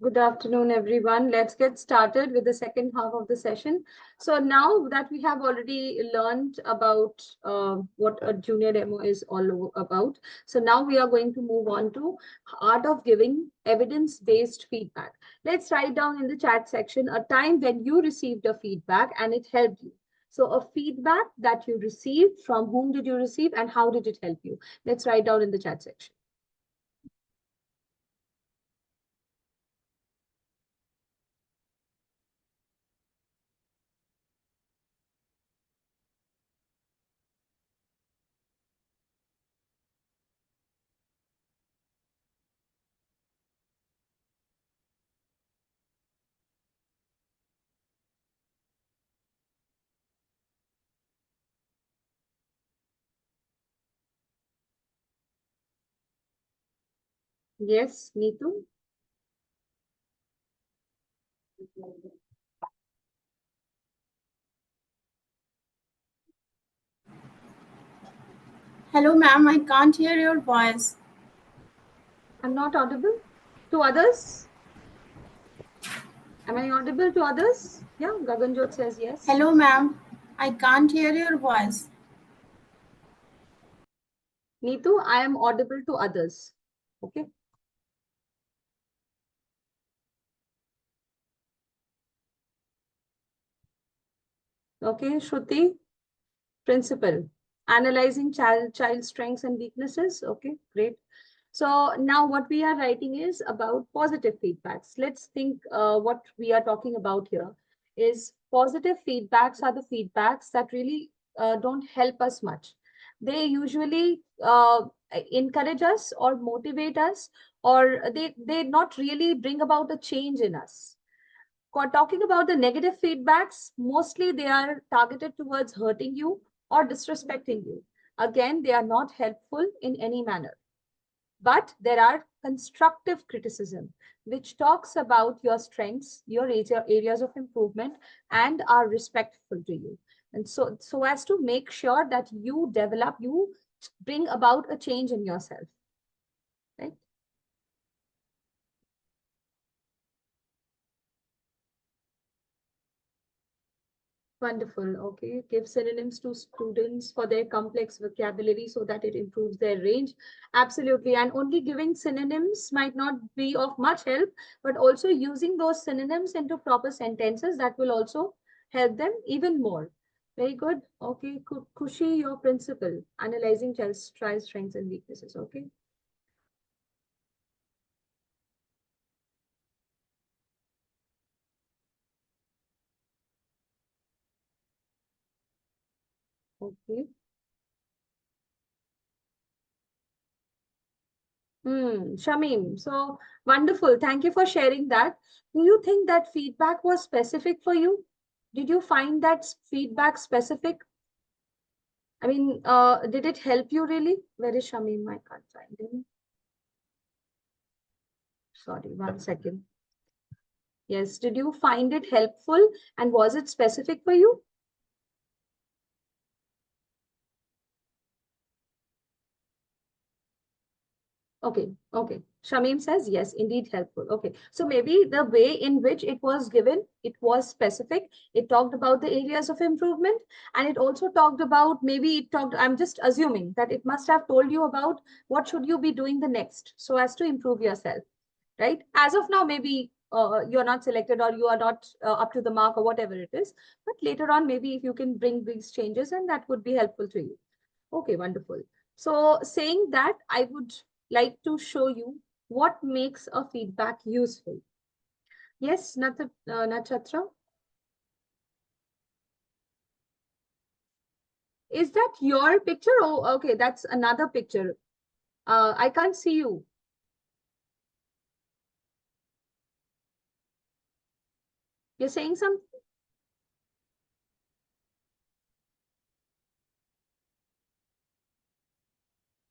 Good afternoon, everyone. Let's get started with the second half of the session. So now that we have already learned about what a junior demo is all about, so now we are going to move on to art of giving evidence-based feedback. Let's write down in the chat section a time when you received a feedback and it helped you. So a feedback that you received, from whom did you receive and how did it help you? Let's write down in the chat section. Yes, Neetu? Hello, ma'am. I can't hear your voice. I'm not audible to others. Am I audible to others? Yeah, Gaganjot says yes. Hello, ma'am. I can't hear your voice. Neetu, I am audible to others. Okay. Okay, Shruti, principal. Analyzing child strengths and weaknesses. Okay, great. So now what we are writing is about positive feedbacks. Let's think what we are talking about here is positive feedbacks are the feedbacks that really don't help us much. They usually encourage us or motivate us, or they not really bring about a change in us. Talking about the negative feedbacks, mostly they are targeted towards hurting you or disrespecting you. Again, they are not helpful in any manner. But there are constructive criticism, which talks about your strengths, your areas of improvement, and are respectful to you. And so as to make sure that you develop, you bring about a change in yourself, right? Wonderful. Okay. Give synonyms to students for their complex vocabulary so that it improves their range. Absolutely. And only giving synonyms might not be of much help, but also using those synonyms into proper sentences that will also help them even more. Very good. Okay. Kushi, your principal, analyzing child strengths and weaknesses. Okay. Okay. Shamim, so wonderful. Thank you for sharing that. Do you think that feedback was specific for you? Did you find that feedback specific? I mean, did it help you really? Where is Shamim? I can't find him. Sorry, 1 second. Yes, did you find it helpful and was it specific for you? Okay, okay. Shamim says yes, indeed helpful. Okay, so maybe the way in which it was given, it was specific. It talked about the areas of improvement, and it also talked about, maybe it talked, I'm just assuming that it must have told you about what should you be doing the next so as to improve yourself, right? As of now, maybe you're not selected or you are not up to the mark or whatever it is, but later on, maybe if you can bring these changes, and that would be helpful to you. Okay, wonderful. So saying that, I would like to show you what makes a feedback useful. Yes, Nachatra, is that your picture? Oh, okay, that's another picture. I can't see you. You're saying something?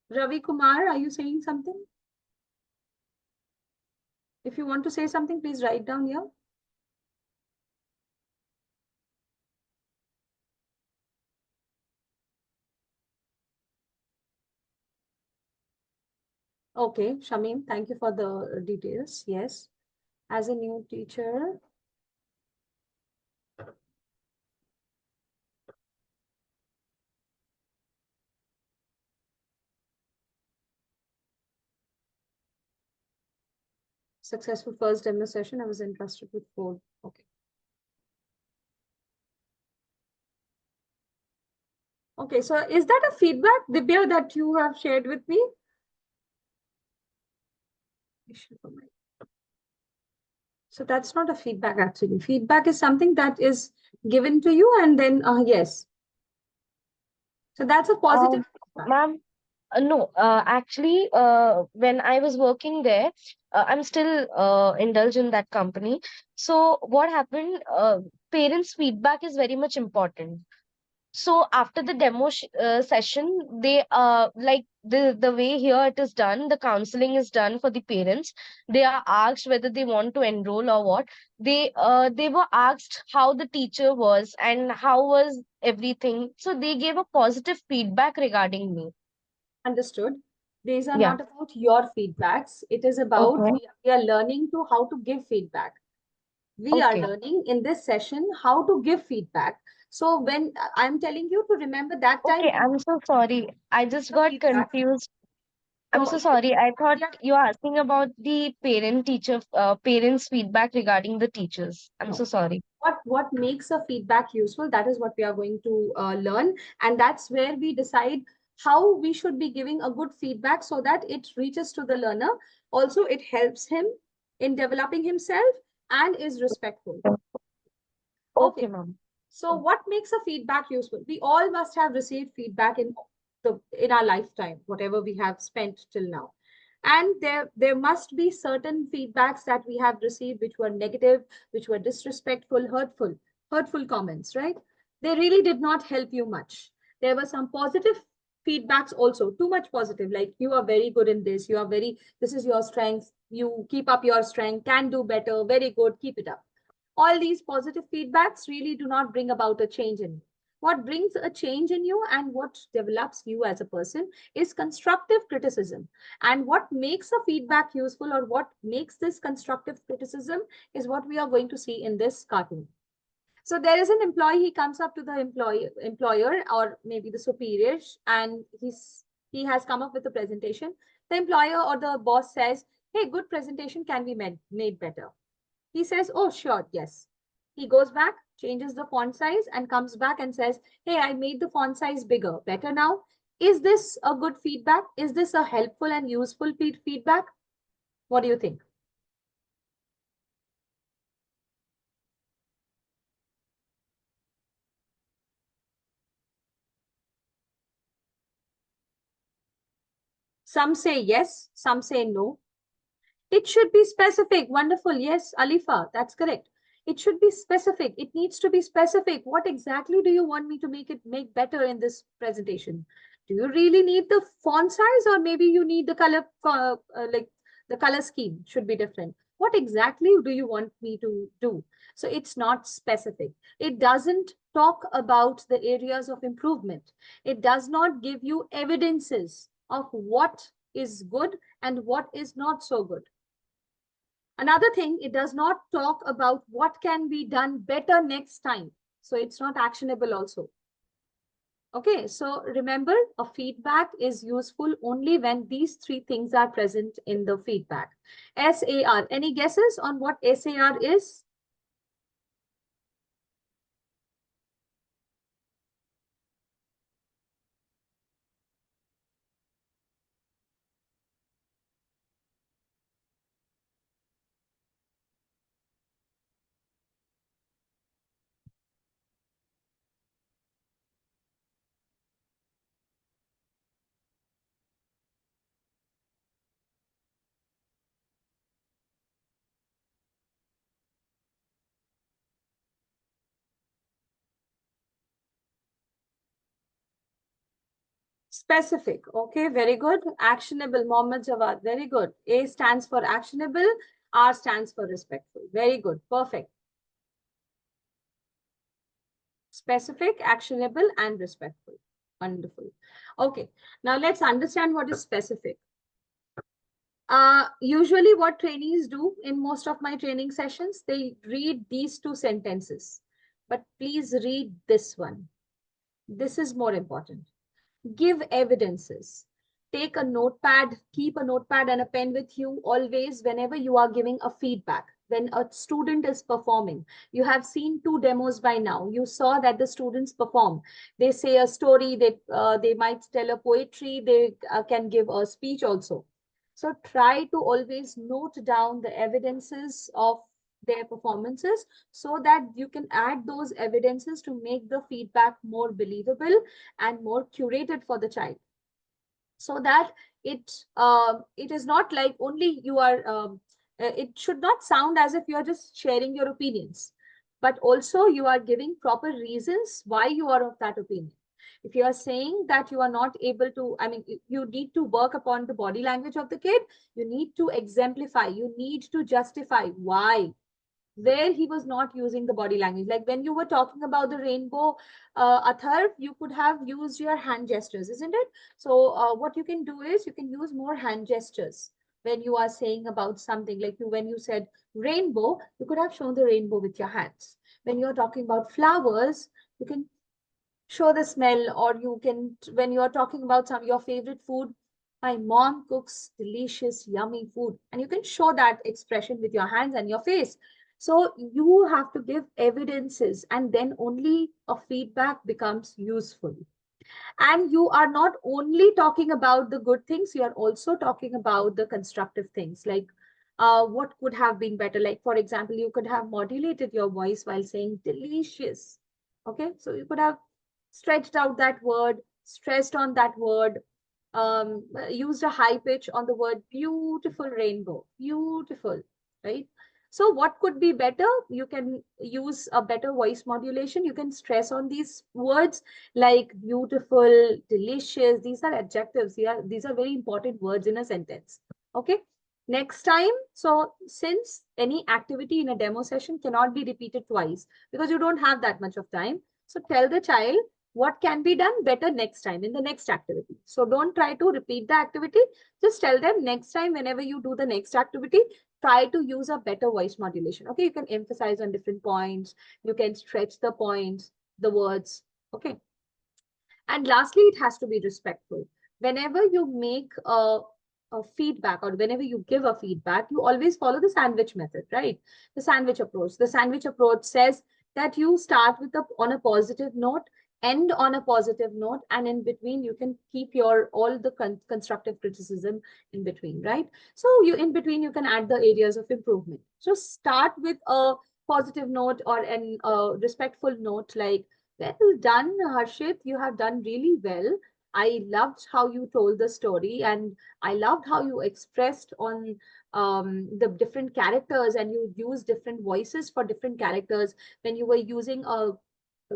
Ravi Kumar, are you saying something? If you want to say something, please write down here. Okay, Shamim, thank you for the details. Yes. As a new teacher, successful first demo session, I was entrusted with 4. Okay. Okay, so is that a feedback, Divya, that you have shared with me? So that's not a feedback actually. Feedback is something that is given to you and then, yes. So that's a positive feedback. Ma'am, no, actually, when I was working there, I'm still indulged in that company. So what happened? Parents' feedback is very much important. So after the session, they like the way here it is done, the counseling is done for the parents. They are asked whether they want to enroll or what. They were asked how the teacher was and how was everything. So they gave a positive feedback regarding me. Understood. These are Yeah. not about your feedbacks. It is about Okay. we are learning to how to give feedback. We are Okay. learning in this session how to give feedback. So when I'm telling you to remember that time Okay. when I'm so sorry. I just the got feedback. confused. I'm So so sorry. I thought yeah, you were asking about the parents' feedback regarding the teachers. I'm no. so sorry. What makes a feedback useful, that is what we are going to learn, and that's where we decide how we should be giving a good feedback so that it reaches to the learner. Also, it helps him in developing himself and is respectful. Okay. Okay, ma'am. So what makes a feedback useful? We all must have received feedback in our lifetime, whatever we have spent till now. And there must be certain feedbacks that we have received which were negative, which were disrespectful, hurtful comments, right? They really did not help you much. There were some positive feedbacks also, too much positive, like you are very good in this, this is your strength, you keep up your strength, can do better, very good, keep it up. All these positive feedbacks really do not bring about a change in you. What brings a change in you and what develops you as a person is constructive criticism. And what makes a feedback useful or what makes this constructive criticism is what we are going to see in this cartoon. So there is an employee, he comes up to the employer or maybe the superiors, and he has come up with a presentation. The employer or the boss says, hey, good presentation can be made better. He says, oh, sure, yes. He goes back, changes the font size, and comes back and says, hey, I made the font size bigger. Better now. Is this a good feedback? Is this a helpful and useful feedback? What do you think? Some say yes, some say no. It should be specific. Wonderful. Yes, Alifa, that's correct. It should be specific. It needs to be specific. What exactly do you want me to make better in this presentation? Do you really need the font size, or maybe you need the color, like the color scheme should be different? What exactly do you want me to do? So it's not specific. It doesn't talk about the areas of improvement. It does not give you evidences of what is good and what is not so good. Another thing, it does not talk about what can be done better next time. So it's not actionable also. Okay, so remember, a feedback is useful only when these three things are present in the feedback. SAR, any guesses on what SAR is? Specific. Okay, very good. Actionable. Mohammed Jawad. Very good. A stands for actionable. R stands for respectful. Very good. Perfect. Specific, actionable, and respectful. Wonderful. Okay, now let's understand what is specific. Usually what trainees do in most of my training sessions, they read these two sentences, but please read this one. This is more important. Give evidences. Take a notepad, keep a notepad and a pen with you always whenever you are giving a feedback. When a student is performing, you have seen 2 demos by now. You saw that the students perform. They say a story, they might tell a poetry, they can give a speech also. So try to always note down the evidences of their performances so that you can add those evidences to make the feedback more believable and more curated for the child, so that it is not like only you are it should not sound as if you are just sharing your opinions, but also you are giving proper reasons why you are of that opinion. If you are saying that you are not able to, I mean, you need to work upon the body language of the kid, you need to exemplify, you need to justify why, where he was not using the body language. Like when you were talking about the rainbow, Atharv, you could have used your hand gestures, isn't it? So what you can do is you can use more hand gestures when you are saying about something. Like when you said rainbow, you could have shown the rainbow with your hands. When you're talking about flowers, you can show the smell, or you can, when you're talking about some your favorite food, my mom cooks delicious yummy food, and you can show that expression with your hands and your face. So you have to give evidences, and then only a feedback becomes useful. And you are not only talking about the good things, you are also talking about the constructive things, like what could have been better. Like for example, you could have modulated your voice while saying delicious. Okay, so you could have stretched out that word, stressed on that word, used a high pitch on the word beautiful rainbow, beautiful, right? So what could be better? You can use a better voice modulation. You can stress on these words like beautiful, delicious. These are adjectives. These are very important words in a sentence. Okay. Next time, so since any activity in a demo session cannot be repeated twice because you don't have that much of time, so tell the child what can be done better next time in the next activity. So don't try to repeat the activity. Just tell them next time, whenever you do the next activity, try to use a better voice modulation. Okay, you can emphasize on different points. You can stretch the points, the words. Okay. And lastly, it has to be respectful. Whenever you make a feedback, or whenever you give a feedback, you always follow the sandwich method, right? The sandwich approach. The sandwich approach says that you start with on a positive note, end on a positive note, and in between you can keep your all the constructive criticism in between, right? So you in between you can add the areas of improvement. So start with a positive note or an respectful note, like, well done, Harshit. You have done really well. I loved how you told the story, and I loved how you expressed on the different characters, and you used different voices for different characters. When you were using a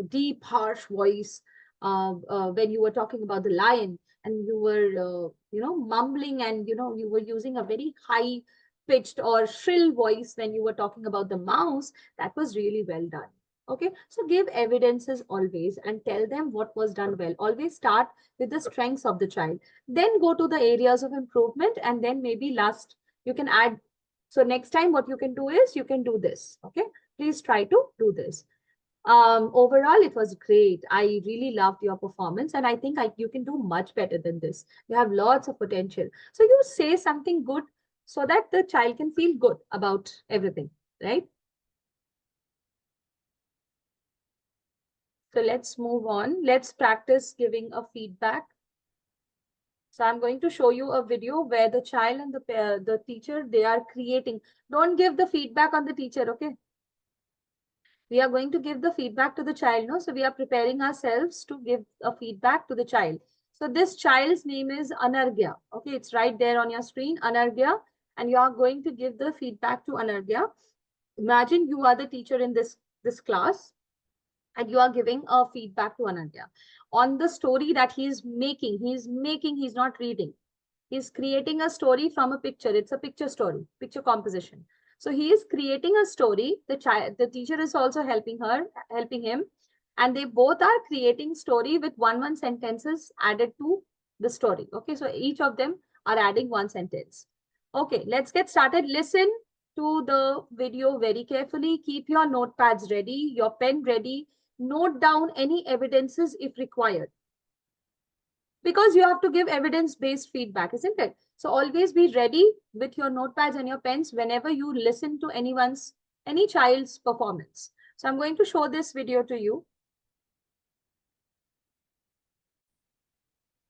deep, harsh voice, when you were talking about the lion, and you were, mumbling, and, you were using a very high pitched or shrill voice when you were talking about the mouse, that was really well done. Okay, so give evidences always and tell them what was done well. Always start with the strengths of the child, then go to the areas of improvement, and then maybe last you can add. So next time, what you can do is you can do this. Okay, please try to do this. Overall, it was great. I really loved your performance, and I think you can do much better than this. You have lots of potential. So you say something good so that the child can feel good about everything, right? So let's move on. Let's practice giving a feedback. So I'm going to show you a video where the child and the teacher, they are creating. Don't give the feedback on the teacher, okay? We are going to give the feedback to the child, no? So we are preparing ourselves to give a feedback to the child. So this child's name is Anargya. Okay, it's right there on your screen, Anargya. And you are going to give the feedback to Anargya. Imagine you are the teacher in this class, and you are giving a feedback to Anargya on the story that he's making. He's not reading. He's creating a story from a picture. It's a picture story, picture composition. So he is creating a story. The teacher is also helping him, and they both are creating story with one sentences added to the story. Okay, so each of them are adding one sentence. Okay, let's get started. Listen to the video very carefully. Keep your notepads ready, your pen ready. Note down any evidences if required. Because you have to give evidence-based feedback, isn't it? So always be ready with your notepads and your pens whenever you listen to any child's performance. So I'm going to show this video to you.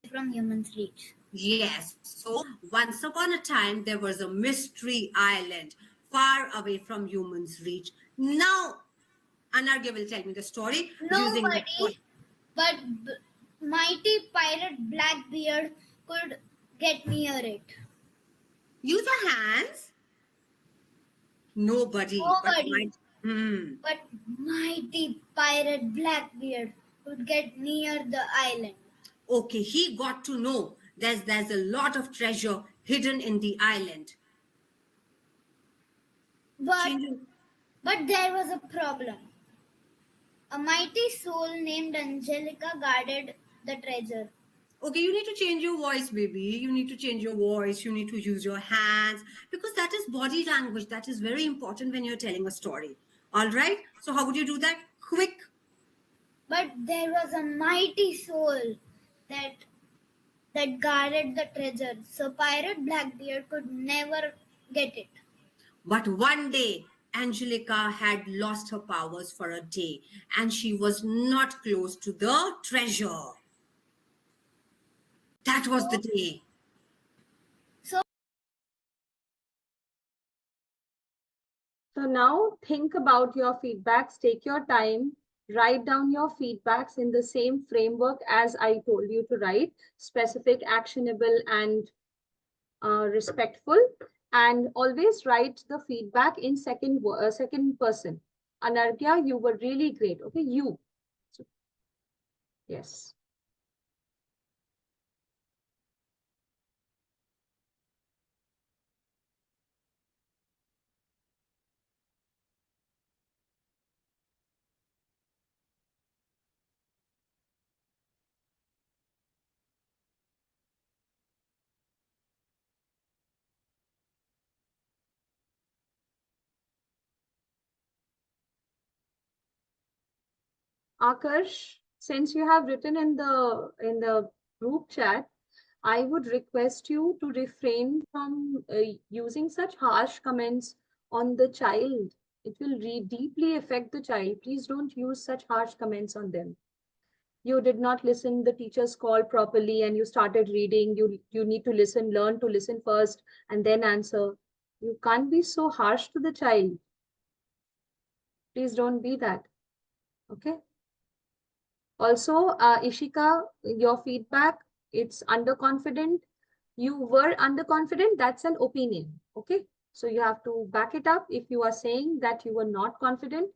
From human's reach. Yes. So once upon a time, there was a mystery island far away from humans' reach. Now, Anargya will tell me the story using the Nobody but mighty pirate Blackbeard could get near it. use your hands. Nobody. Nobody. Hmm. But mighty pirate Blackbeard could get near the island. Okay, he got to know there's a lot of treasure hidden in the island. But there was a problem. A mighty soul named Angelica guarded the treasure. Okay, you need to change your voice, baby. You need to change your voice. You need to use your hands because that is body language. That is very important when you're telling a story. All right. So, how would you do that? Quick. But there was a mighty soul that guarded the treasure, so Pirate Blackbeard could never get it. But one day, Angelica had lost her powers for a day and she was not close to the treasure. That was the day. So now think about your feedbacks, take your time, write down your feedbacks in the same framework as I told you to write, specific, actionable, and respectful. And always write the feedback in second person. Anargya, you were really great. Okay, you. Yes. Akarsh, since you have written in the group chat, I would request you to refrain from using such harsh comments on the child. It will deeply affect the child. Please don't use such harsh comments on them. You did not listen the teacher's call properly and you started reading. You need to listen, learn to listen first and then answer. You can't be so harsh to the child. Please don't be that. Okay. Also, Ishika, your feedback, it's underconfident. You were underconfident, that's an opinion. Okay. So you have to back it up if you are saying that you were not confident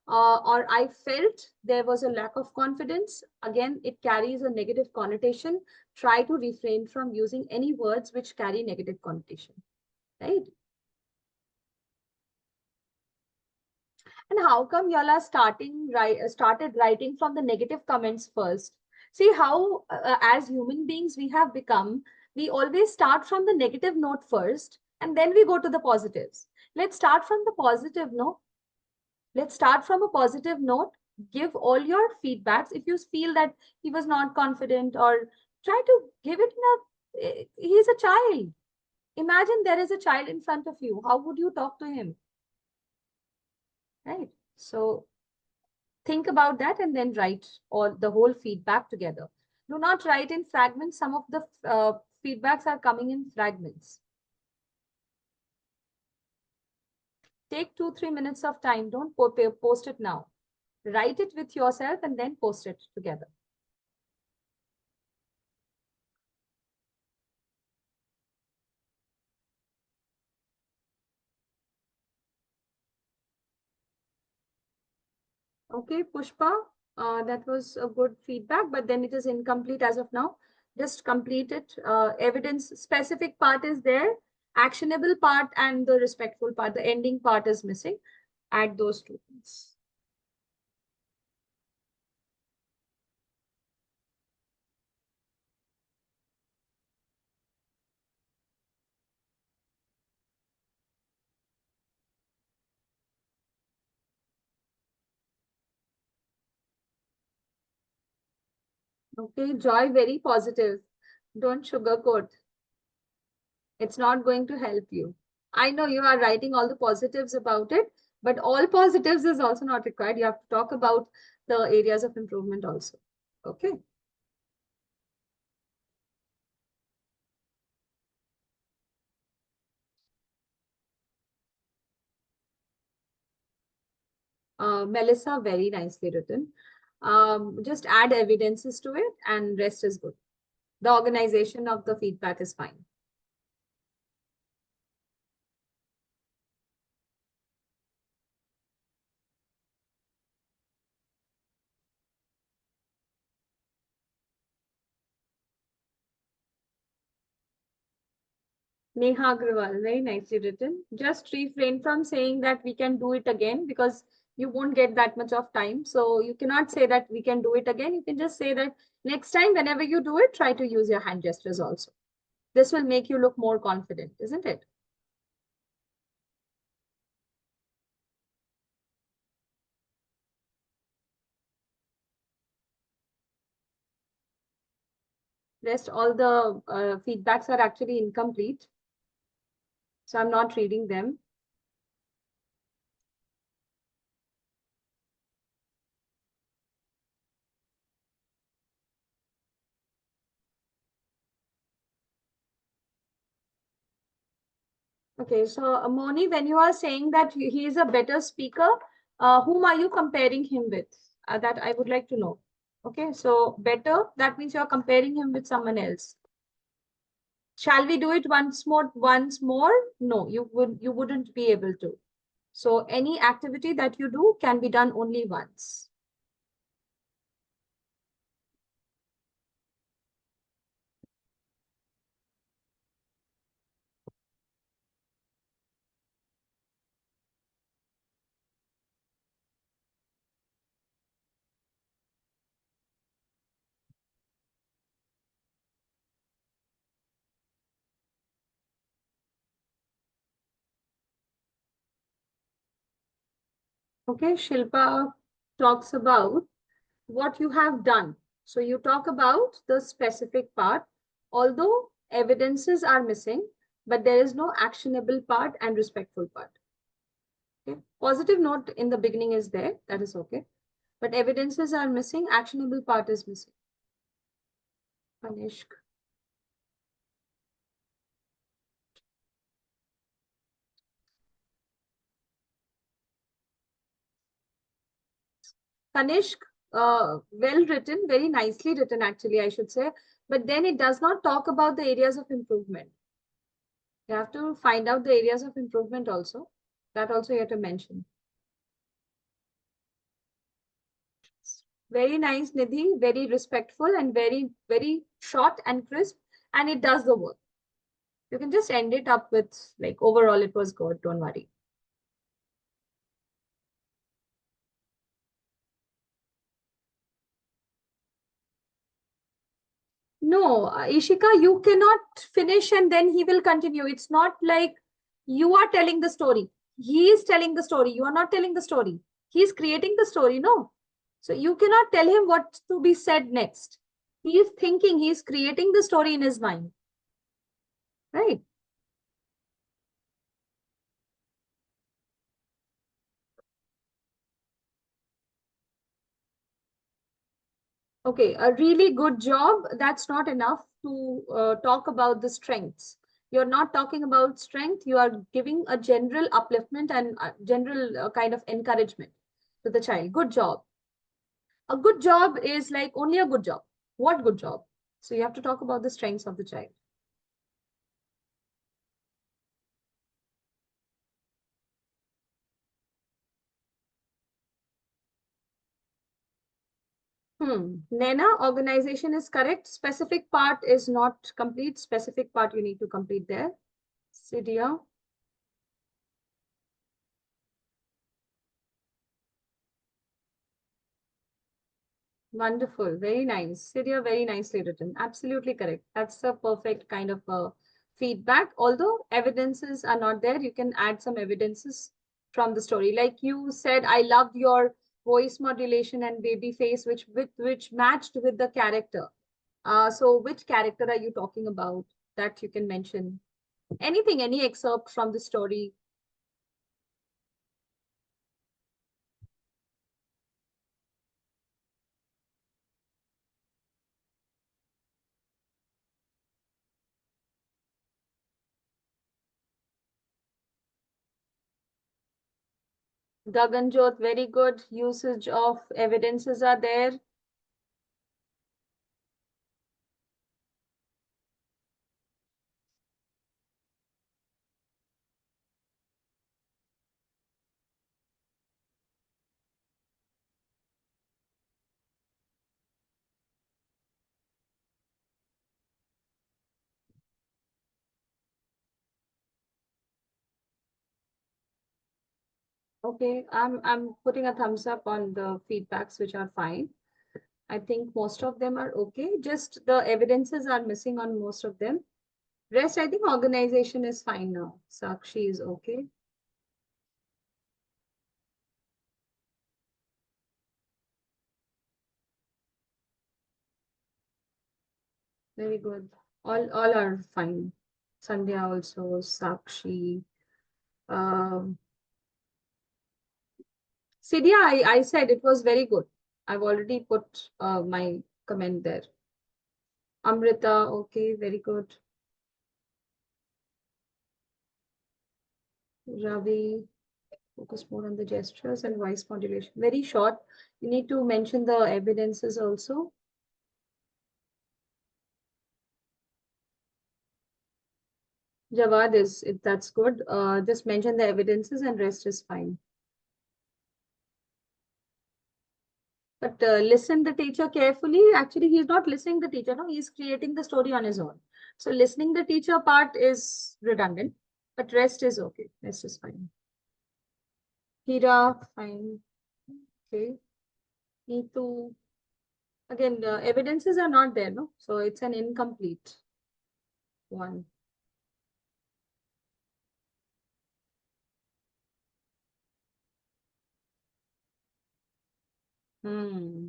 or I felt there was a lack of confidence. Again, it carries a negative connotation. Try to refrain from using any words which carry negative connotation. Right. And how come y'all are started writing from the negative comments first? See how, as human beings, we have become, we always start from the negative note first, and then we go to the positives. Let's start from the positive note. Let's start from a positive note. Give all your feedbacks. If you feel that he was not confident, or try to give it in he's a child. Imagine there is a child in front of you. How would you talk to him? Right. So think about that and then write all the whole feedback together. Do not write in fragments. Some of the feedbacks are coming in fragments. Take 2-3 minutes of time. Don't post it now. Write it with yourself and then post it together. Okay, Pushpa, that was a good feedback, but then it is incomplete as of now. Just complete it. Evidence specific part is there, actionable part and the respectful part, the ending part is missing. Add those two things. Okay, Joy, very positive. Don't sugarcoat. It's not going to help you. I know you are writing all the positives about it, but all positives is also not required. You have to talk about the areas of improvement also. Okay. Melissa, very nicely written. Just add evidences to it and rest is good. The organization of the feedback is fine. Neha Agrawal, very nicely written. Just refrain from saying that we can do it again because you won't get that much of time. So you cannot say that we can do it again. You can just say that next time, whenever you do it, try to use your hand gestures also. This will make you look more confident, isn't it? Rest all the feedbacks are actually incomplete. So I'm not reading them. Okay, so Moni, when you are saying that he is a better speaker, whom are you comparing him with? That I would like to know. Okay, so better, that means you're comparing him with someone else. Shall we do it once more? Once more? No, you wouldn't be able to. So any activity that you do can be done only once. Okay, Shilpa talks about what you have done. So you talk about the specific part, although evidences are missing, but there is no actionable part and respectful part. Okay. Positive note in the beginning is there, that is okay. But evidences are missing, actionable part is missing. Kanishk. Kanishk, well written, very nicely written actually, I should say. But then it does not talk about the areas of improvement. You have to find out the areas of improvement also. That also you have to mention. Very nice, Nidhi, very respectful and very, very short and crisp. And it does the work. You can just end it up with like, overall, it was good. Don't worry. No, Ishika, you cannot finish and then he will continue. It's not like you are telling the story. He is telling the story. You are not telling the story. He is creating the story, no? So you cannot tell him what to be said next. He is thinking, he is creating the story in his mind. Right? Okay, a really good job. That's not enough to talk about the strengths. You're not talking about strength. You are giving a general upliftment and general kind of encouragement to the child. Good job. A good job is like only a good job. What good job? So you have to talk about the strengths of the child. Nena, organization is correct. Specific part is not complete. Specific part you need to complete there. Sidia. Wonderful. Very nice. Sidia, very nicely written. Absolutely correct. That's a perfect kind of feedback. Although evidences are not there, you can add some evidences from the story. Like you said, I loved your voice modulation and baby face, which matched with the character. So which character are you talking about that you can mention? Anything, any excerpt from the story? Gaganjot, very good usage of evidences are there. Okay, I'm putting a thumbs up on the feedbacks which are fine. I think most of them are okay. Just the evidences are missing on most of them. Rest, I think organization is fine now. Sakshi is okay. Very good. All are fine. Sandhya also, Sakshi. Um, Sidhya, I said it was very good. I've already put my comment there. Amrita, okay, very good. Ravi, focus more on the gestures and voice modulation. Very short. You need to mention the evidences also. Jawad is, if that's good. Just mention the evidences and rest is fine. But listen the teacher carefully. Actually, he's not listening the teacher. No, he's creating the story on his own. So listening the teacher part is redundant, but rest is okay. Rest is fine. Hira, fine. Okay. Neetu. Again, the evidences are not there, no? So it's an incomplete one. Hmm.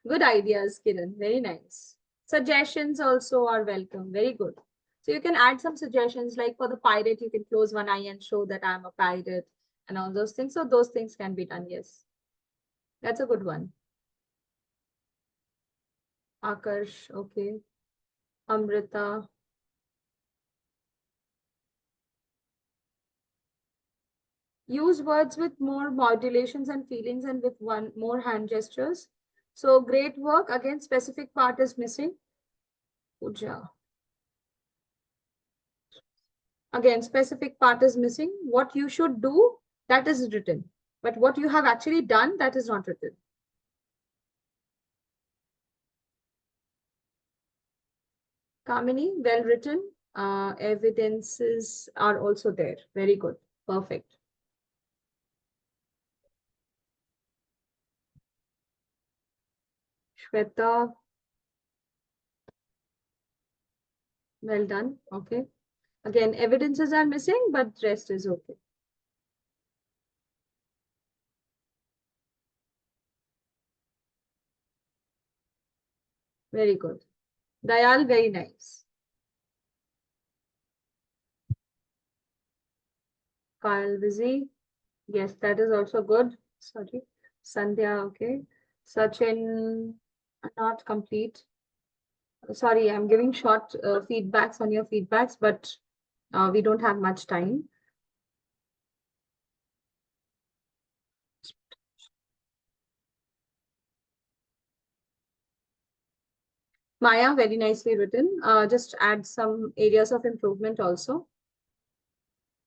Good ideas, Kiran. Very nice. Suggestions also are welcome. Very good. So you can add some suggestions like for the pirate, you can close one eye and show that I'm a pirate and all those things. So those things can be done. Yes. That's a good one. Akarsh. Okay. Amrita. Use words with more modulations and feelings and with one more hand gestures. So great work. Again, specific part is missing. Puja. Again, specific part is missing. What you should do, that is written. But what you have actually done, that is not written. Kamini, well written. Evidences are also there. Very good. Perfect. Shweta, well done. Okay. Again, evidences are missing, but rest is okay. Very good. Dayal, very nice. Kyle, busy. Yes, that is also good. Sorry. Sandhya, okay. Sachin, not complete. Sorry, I'm giving short feedbacks on your feedbacks, but we don't have much time. Maya, very nicely written. Just add some areas of improvement also.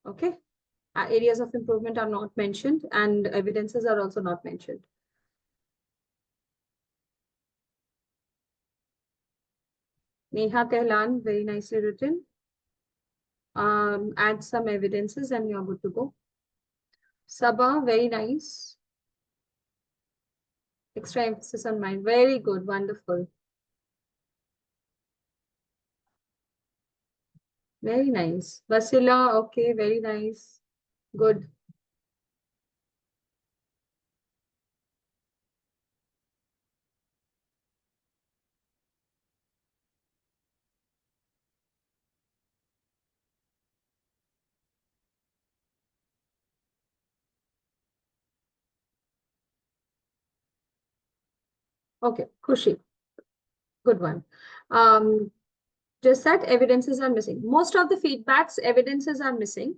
Okay. Areas of improvement are not mentioned and evidences are also not mentioned. Neha Tehlan, very nicely written. Add some evidences and you're good to go. Sabah, very nice. Extra emphasis on mind. Very good. Wonderful. Very nice. Basila, okay. Very nice. Good. Okay, Khushi, good one. Just that evidences are missing. Most of the feedbacks, evidences are missing.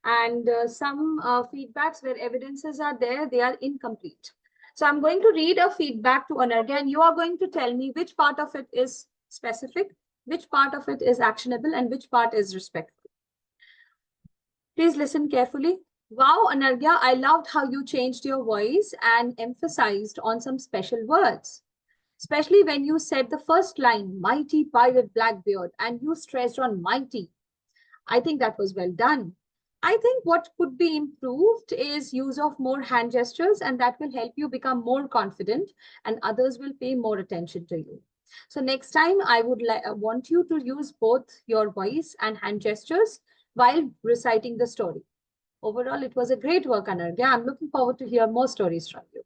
And some feedbacks where evidences are there, they are incomplete. So I'm going to read a feedback to Anargya, and you are going to tell me which part of it is specific, which part of it is actionable, and which part is respectful. Please listen carefully. Wow, Anargya, I loved how you changed your voice and emphasized on some special words. Especially when you said the first line, mighty pirate Blackbeard, and you stressed on mighty. I think that was well done. I think what could be improved is use of more hand gestures, and that will help you become more confident, and others will pay more attention to you. So next time, I would want you to use both your voice and hand gestures while reciting the story. Overall, it was a great work, Anargya. I'm looking forward to hear more stories from you.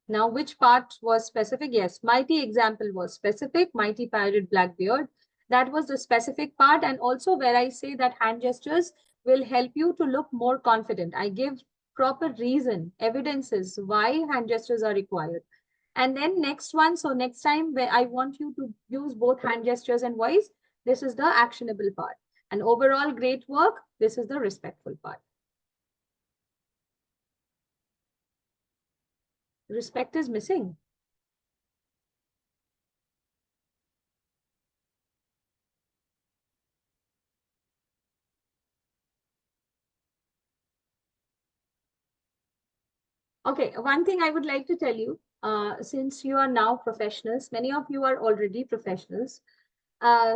Now, which part was specific? Yes, mighty example was specific. Mighty pirate Blackbeard. That was the specific part. And also where I say that hand gestures will help you to look more confident. I give proper reason, evidences why hand gestures are required. And then next one. So next time where I want you to use both hand gestures and voice, this is the actionable part. And overall great work. This is the respectful part. Respect is missing. Okay, one thing I would like to tell you, since you are now professionals, many of you are already professionals.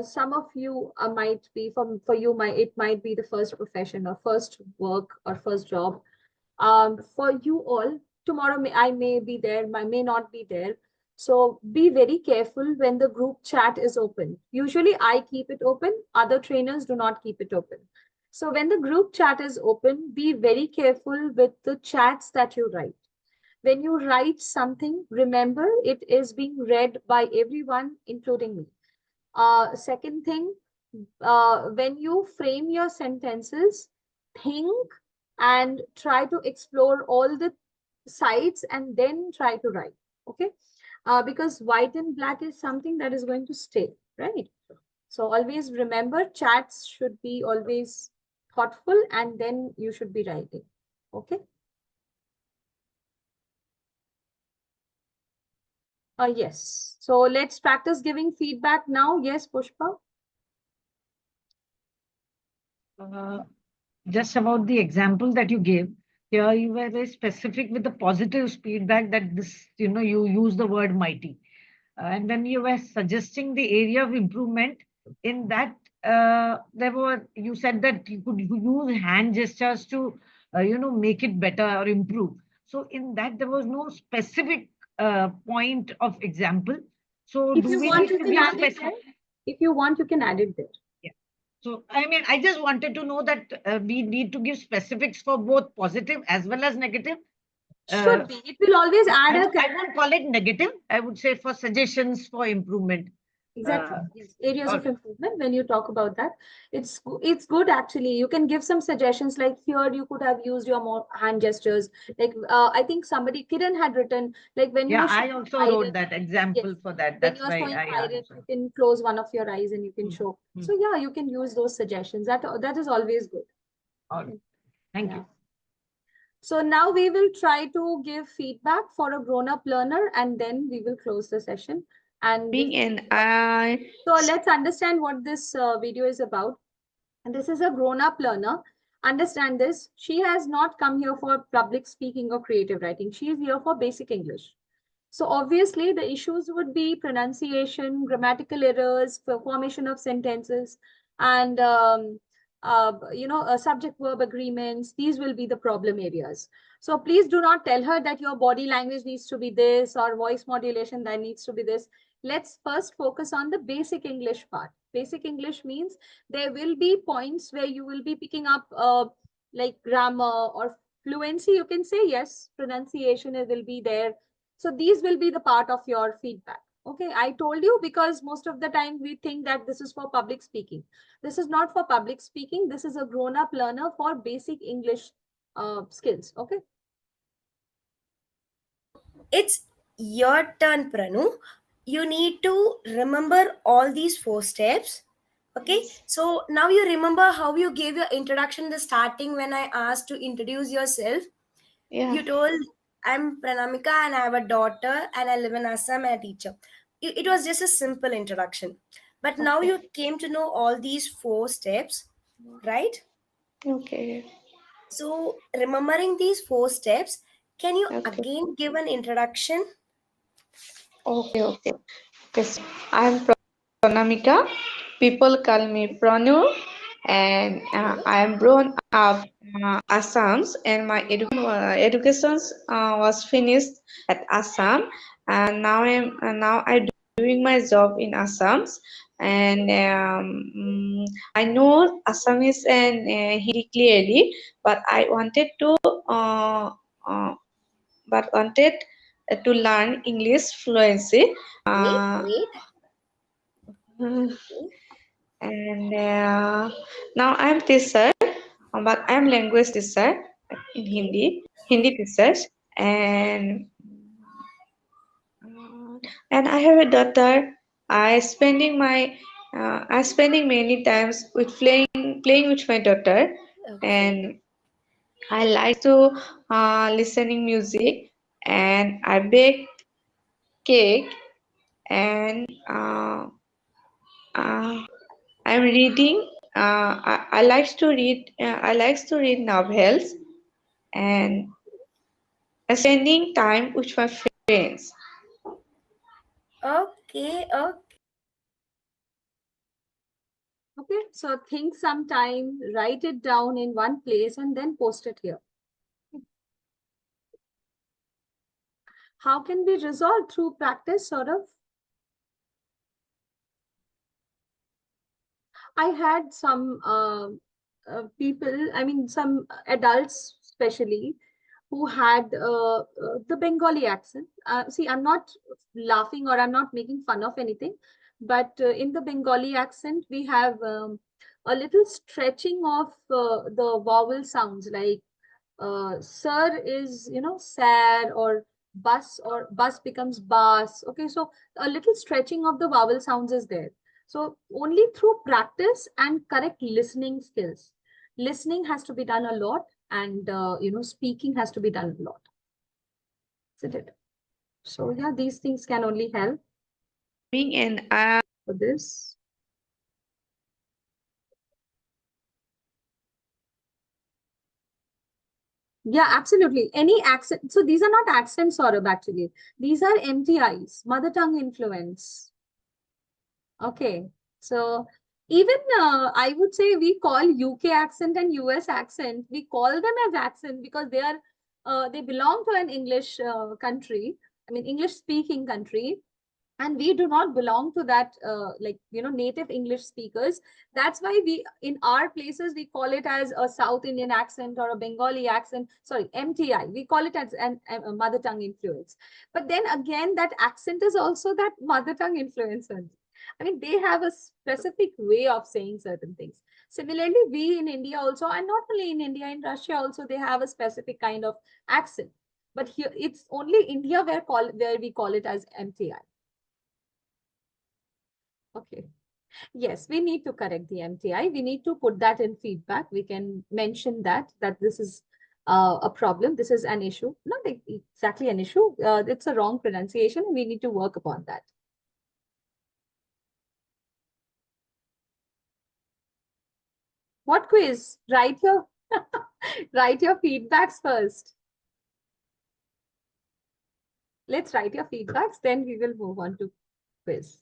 Some of you might be for you, it might be the first profession or first work or first job. For you all, tomorrow I may be there, I may not be there. So be very careful when the group chat is open. Usually I keep it open, other trainers do not keep it open. So when the group chat is open, be very careful with the chats that you write. When you write something, remember it is being read by everyone, including me. Second thing, when you frame your sentences, think and try to explore all the sides and then try to write. Okay, because white and black is something that is going to stay, right? So always remember, chats should be always thoughtful, and then you should be writing. Okay. Yes. So let's practice giving feedback now. Yes, Pushpa. Just about the example that you gave, here you were very specific with the positive feedback that this, you use the word mighty. And when you were suggesting the area of improvement, in that, you said that you could use hand gestures to, make it better or improve. So in that, there was no specific point of example. So If do you we want, need you to can give add it specific? there. If you want, you can add it there. So, I mean, I just wanted to know that we need to give specifics for both positive as well as negative. Should be. It will always add a I won't call it negative. I would say for suggestions for improvement. exactly. Yes, areas of Okay. improvement. When you talk about that, it's good actually. You can give some suggestions like here you could have used your more hand gestures. Like I think somebody Kiran had written like when you Yeah, were I showing also wrote pirate. that Yes, example for that. when That's you are why showing I pirate, answered. you can close one of your eyes and you can Mm, show. mm. So yeah, you can use those suggestions. That is always good. All right. Thank Yeah. you. So now we will try to give feedback for a grown-up learner and then we will close the session. And Being an I. so let's understand what this video is about. And this is a grown-up learner. Understand this. She has not come here for public speaking or creative writing. She is here for basic English. So obviously the issues would be pronunciation, grammatical errors, formation of sentences, and subject verb agreements. These will be the problem areas. So please do not tell her that your body language needs to be this or voice modulation that needs to be this. Let's first focus on the basic English part. Basic English means there will be points where you will be picking up like grammar or fluency. You can say yes, pronunciation will be there. So these will be the part of your feedback. Okay, I told you because most of the time we think that this is for public speaking. This is not for public speaking. This is a grown-up learner for basic English skills. Okay. it's your turn, Pranu. You need to remember all these 4 steps. Okay, so now you remember how you gave your introduction in the starting when I asked to introduce yourself. Yeah. You told, I'm Pranamika and I have a daughter and I live in Assam and a teacher. It was just a simple introduction. But now Okay. you came to know all these 4 steps, right? Okay. So, remembering these 4 steps, can you Okay. again give an introduction? Okay. Okay. Okay. So I'm Pranamika. People call me Pranu, and I am grown up Assam, and my education was finished at Assam, and now I doing my job in Assam, and I know Assamese and Hindi clearly, but I wanted to uh, to learn English fluency. Great. And now I'm teacher, but I'm language teacher in Hindi teacher, and and I have a daughter. I spending many times with playing with my daughter, and I like to listening music, and I bake cake, and uh, I'm reading. I like to read. I like to read novels and spending time with my friends. Okay, okay. Okay, so think some time, write it down in one place and then post it here. How can we resolve through practice, sort of? I had some people, I mean, some adults especially, who had the Bengali accent. See, I'm not laughing or I'm not making fun of anything, but in the Bengali accent, we have a little stretching of the vowel sounds, like sir is, sir, or bus becomes bus. Okay, so a little stretching of the vowel sounds is there. So only through practice and correct listening skills. Listening has to be done a lot, and speaking has to be done a lot. Isn't it? So yeah, these things can only help And for this. Yeah, absolutely. Any accent. So these are not accents, Saurabh, actually. These are MTIs, mother tongue influence. Okay. So even I would say we call UK accent and US accent, we call them as accent because they belong to an English country, I mean, English speaking country. And we do not belong to that native English speakers. That's why we, in our places, we call it as a South Indian accent or a Bengali accent. Sorry, MTI, we call it as a mother tongue influence. But then again, that accent is also that mother tongue influence. I mean, they have a specific way of saying certain things. Similarly, we in India also, and not only in India, in Russia also, they have a specific kind of accent. But here, it's only India where we call it as MTI. Okay. Yes, we need to correct the MTI. We need to put that in feedback. We can mention that this is a problem. This is an issue. Not exactly an issue. It's a wrong pronunciation, and we need to work upon that. What quiz? Write your write your feedbacks first. Let's write your feedbacks, then we will move on to quiz.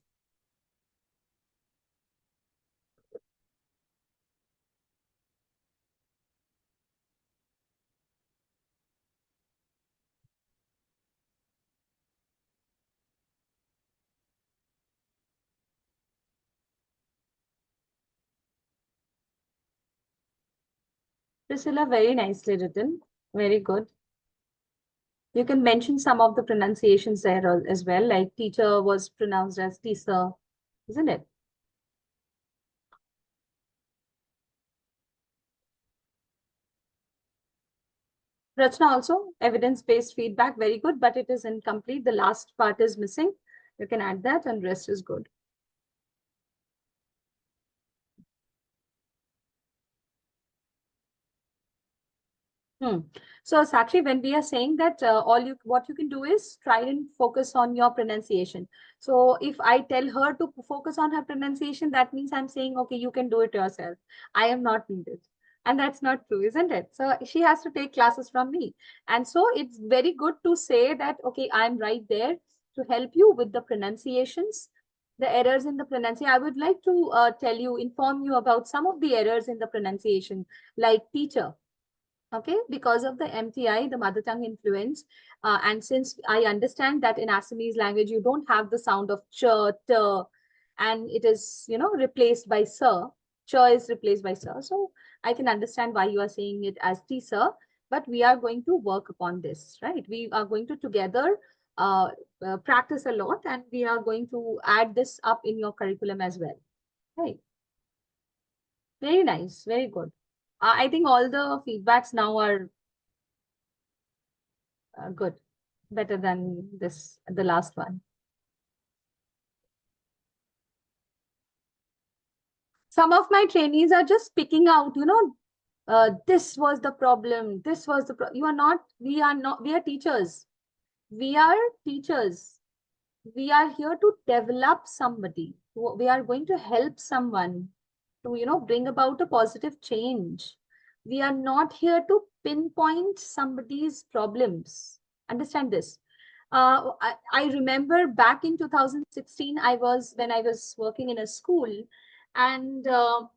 Priscilla, very nicely written. Very good. You can mention some of the pronunciations there as well, like teacher was pronounced as teaser, isn't it? Rachna also, evidence-based feedback, very good, but it is incomplete. The last part is missing. You can add that and rest is good. So Sakshi, when we are saying that what you can do is try and focus on your pronunciation. So if I tell her to focus on her pronunciation, that means I'm saying, okay, you can do it yourself. I am not needed. And that's not true, isn't it? So she has to take classes from me. And so it's very good to say that, okay, I'm right there to help you with the pronunciations, the errors in the pronunciation. I would like to inform you about some of the errors in the pronunciation, like teacher. Okay, because of the MTI, the mother tongue influence, and since I understand that in Assamese language you don't have the sound of ch, t, and it is replaced by sir. Ch is replaced by sir, so I can understand why you are saying it as t sir. But we are going to work upon this, right? We are going to together practice a lot, and we are going to add this up in your curriculum as well. Right? Very nice, very good. I think all the feedbacks now are good, better than the last one. Some of my trainees are just picking out, this was the problem. This was the problem. We are not, we are teachers. We are teachers. We are here to develop somebody. We are going to help someone to, bring about a positive change. We are not here to pinpoint somebody's problems. Understand this. I remember back in 2016, when I was working in a school, and our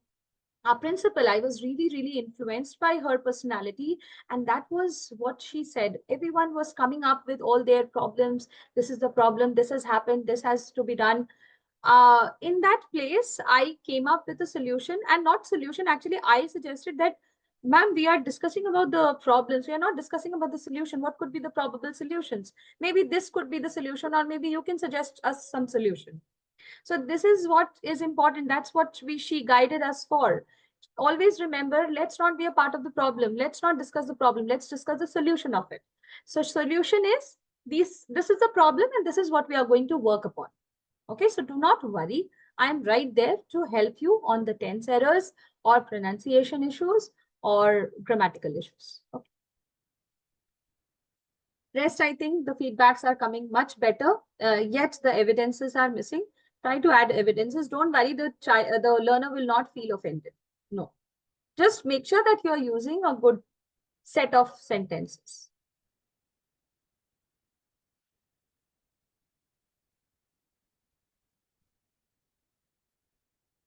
principal, I was really, really influenced by her personality. And that was what she said. Everyone was coming up with all their problems. This is the problem. This has happened. This has to be done. In that place, I came up with a solution, and not solution. Actually, I suggested that, ma'am, we are discussing about the problems. We are not discussing about the solution. What could be the probable solutions? Maybe this could be the solution, or maybe you can suggest us some solution. So this is what is important. That's what she guided us for. Always remember, let's not be a part of the problem. Let's not discuss the problem. Let's discuss the solution of it. So solution is this is the problem, and this is what we are going to work upon. Okay, so do not worry. I'm right there to help you on the tense errors or pronunciation issues or grammatical issues. Okay. Rest, I think the feedbacks are coming much better, yet the evidences are missing. Try to add evidences. Don't worry, the learner will not feel offended. No. Just make sure that you are using a good set of sentences.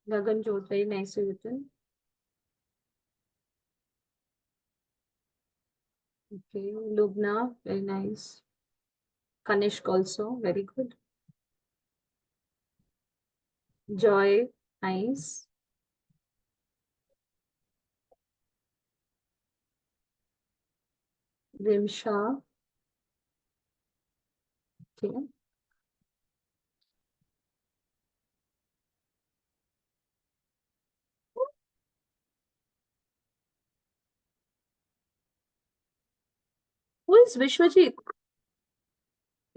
Gagan Jodh, very nicely written. Okay, Lubna, very nice. Kanishk also, very good. Joy, nice. Rimsha. Okay. Who is Vishwajit?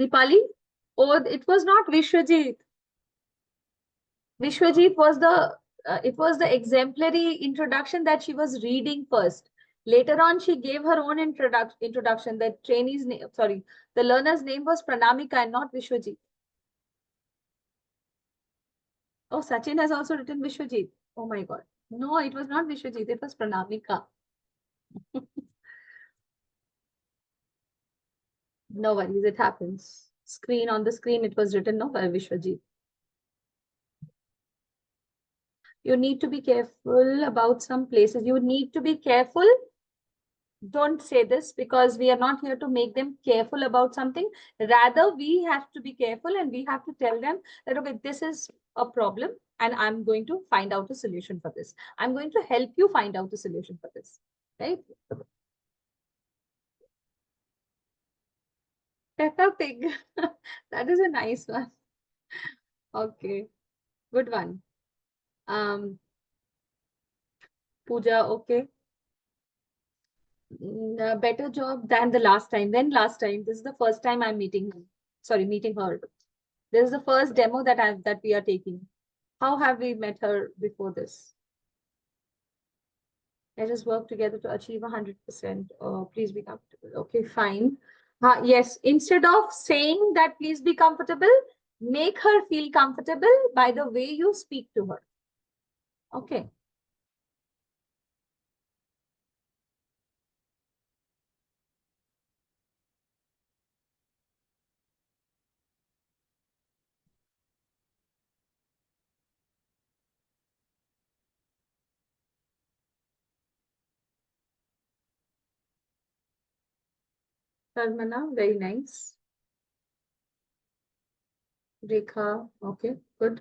Dipali? Oh, it was not Vishwajit. Vishwajit was it was the exemplary introduction that she was reading first. Later on, she gave her own introduction. The trainee's name, sorry, the learner's name was Pranamika and not Vishwajit. Oh, Sachin has also written Vishwajit. Oh my God. No, it was not Vishwajit. It was Pranamika. No worries, it happens. On the screen, it was written no by Vishwajit. You need to be careful about some places. You need to be careful. Don't say this, because we are not here to make them careful about something. Rather, we have to be careful, and we have to tell them that, okay, this is a problem and I'm going to find out a solution for this. I'm going to help you find out a solution for this, right? Peppa Pig. That is a nice one. Okay, good one. Pooja, okay. Better job than the last time. When last time? This is the first time I'm meeting him. Sorry, meeting her. This is the first demo that we are taking. How have we met her before this? Let us work together to achieve 100%. Please be comfortable. Okay, fine. Yes, instead of saying that please be comfortable, make her feel comfortable by the way you speak to her. Okay. Sarmana, very nice. Rekha, okay, good.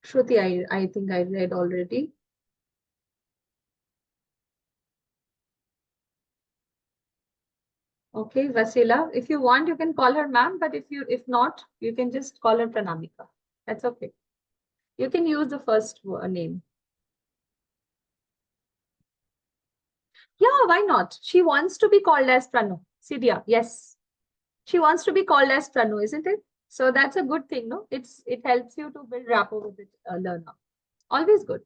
Shruti, I think I read already. Okay, Vasila, if you want, you can call her ma'am, but if not, you can just call her Pranamika. That's okay. You can use the first name. Yeah, why not? She wants to be called as Pranu. Sidya, yes. She wants to be called as Pranu, isn't it? So that's a good thing, no? It helps you to build rapport with the learner. Always good.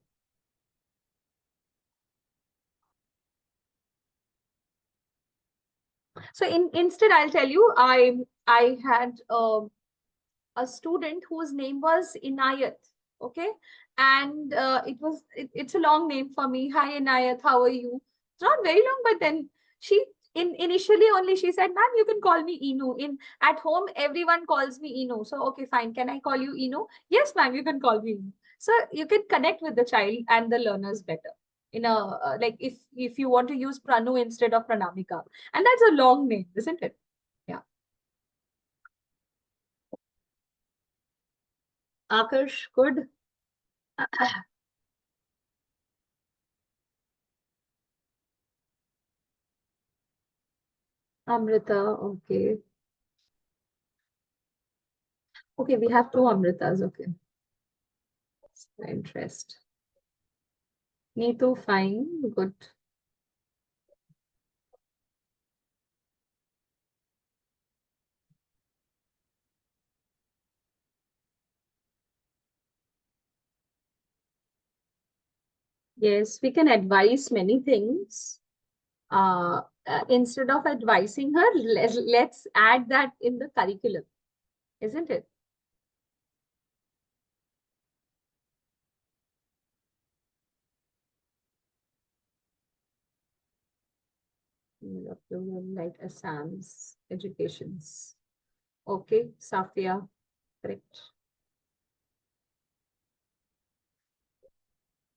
So instead, I'll tell you, I had a student whose name was Inayat. Okay, and it's a long name for me. Hi Inayat, how are you? It's not very long, but then she initially only she said, "Ma'am, you can call me Inu." At home, everyone calls me Inu. So okay, fine. Can I call you Inu? Yes, ma'am, you can call me Inu. So you can connect with the child and the learners better. In a like if you want to use Pranu instead of Pranamika, and that's a long name, isn't it? Yeah. Akarsh, good. Amrita, okay. Okay, we have two Amritas, okay. Interest. Neetu, fine, good. Yes, we can advise many things. Instead of advising her, let's add that in the curriculum, isn't it? Like Assam's educations. Okay, Safia, correct.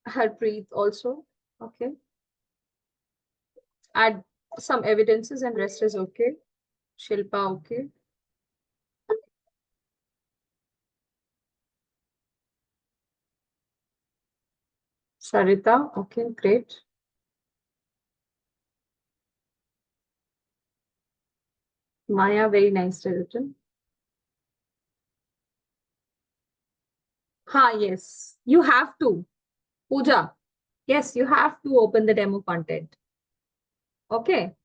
Harpreet also, okay. Add some evidences and rest is okay. Shilpa, okay. Sarita, okay, great. Maya, very nicely written. Ha, yes, you have to. Pooja, yes, you have to open the demo content. Okay.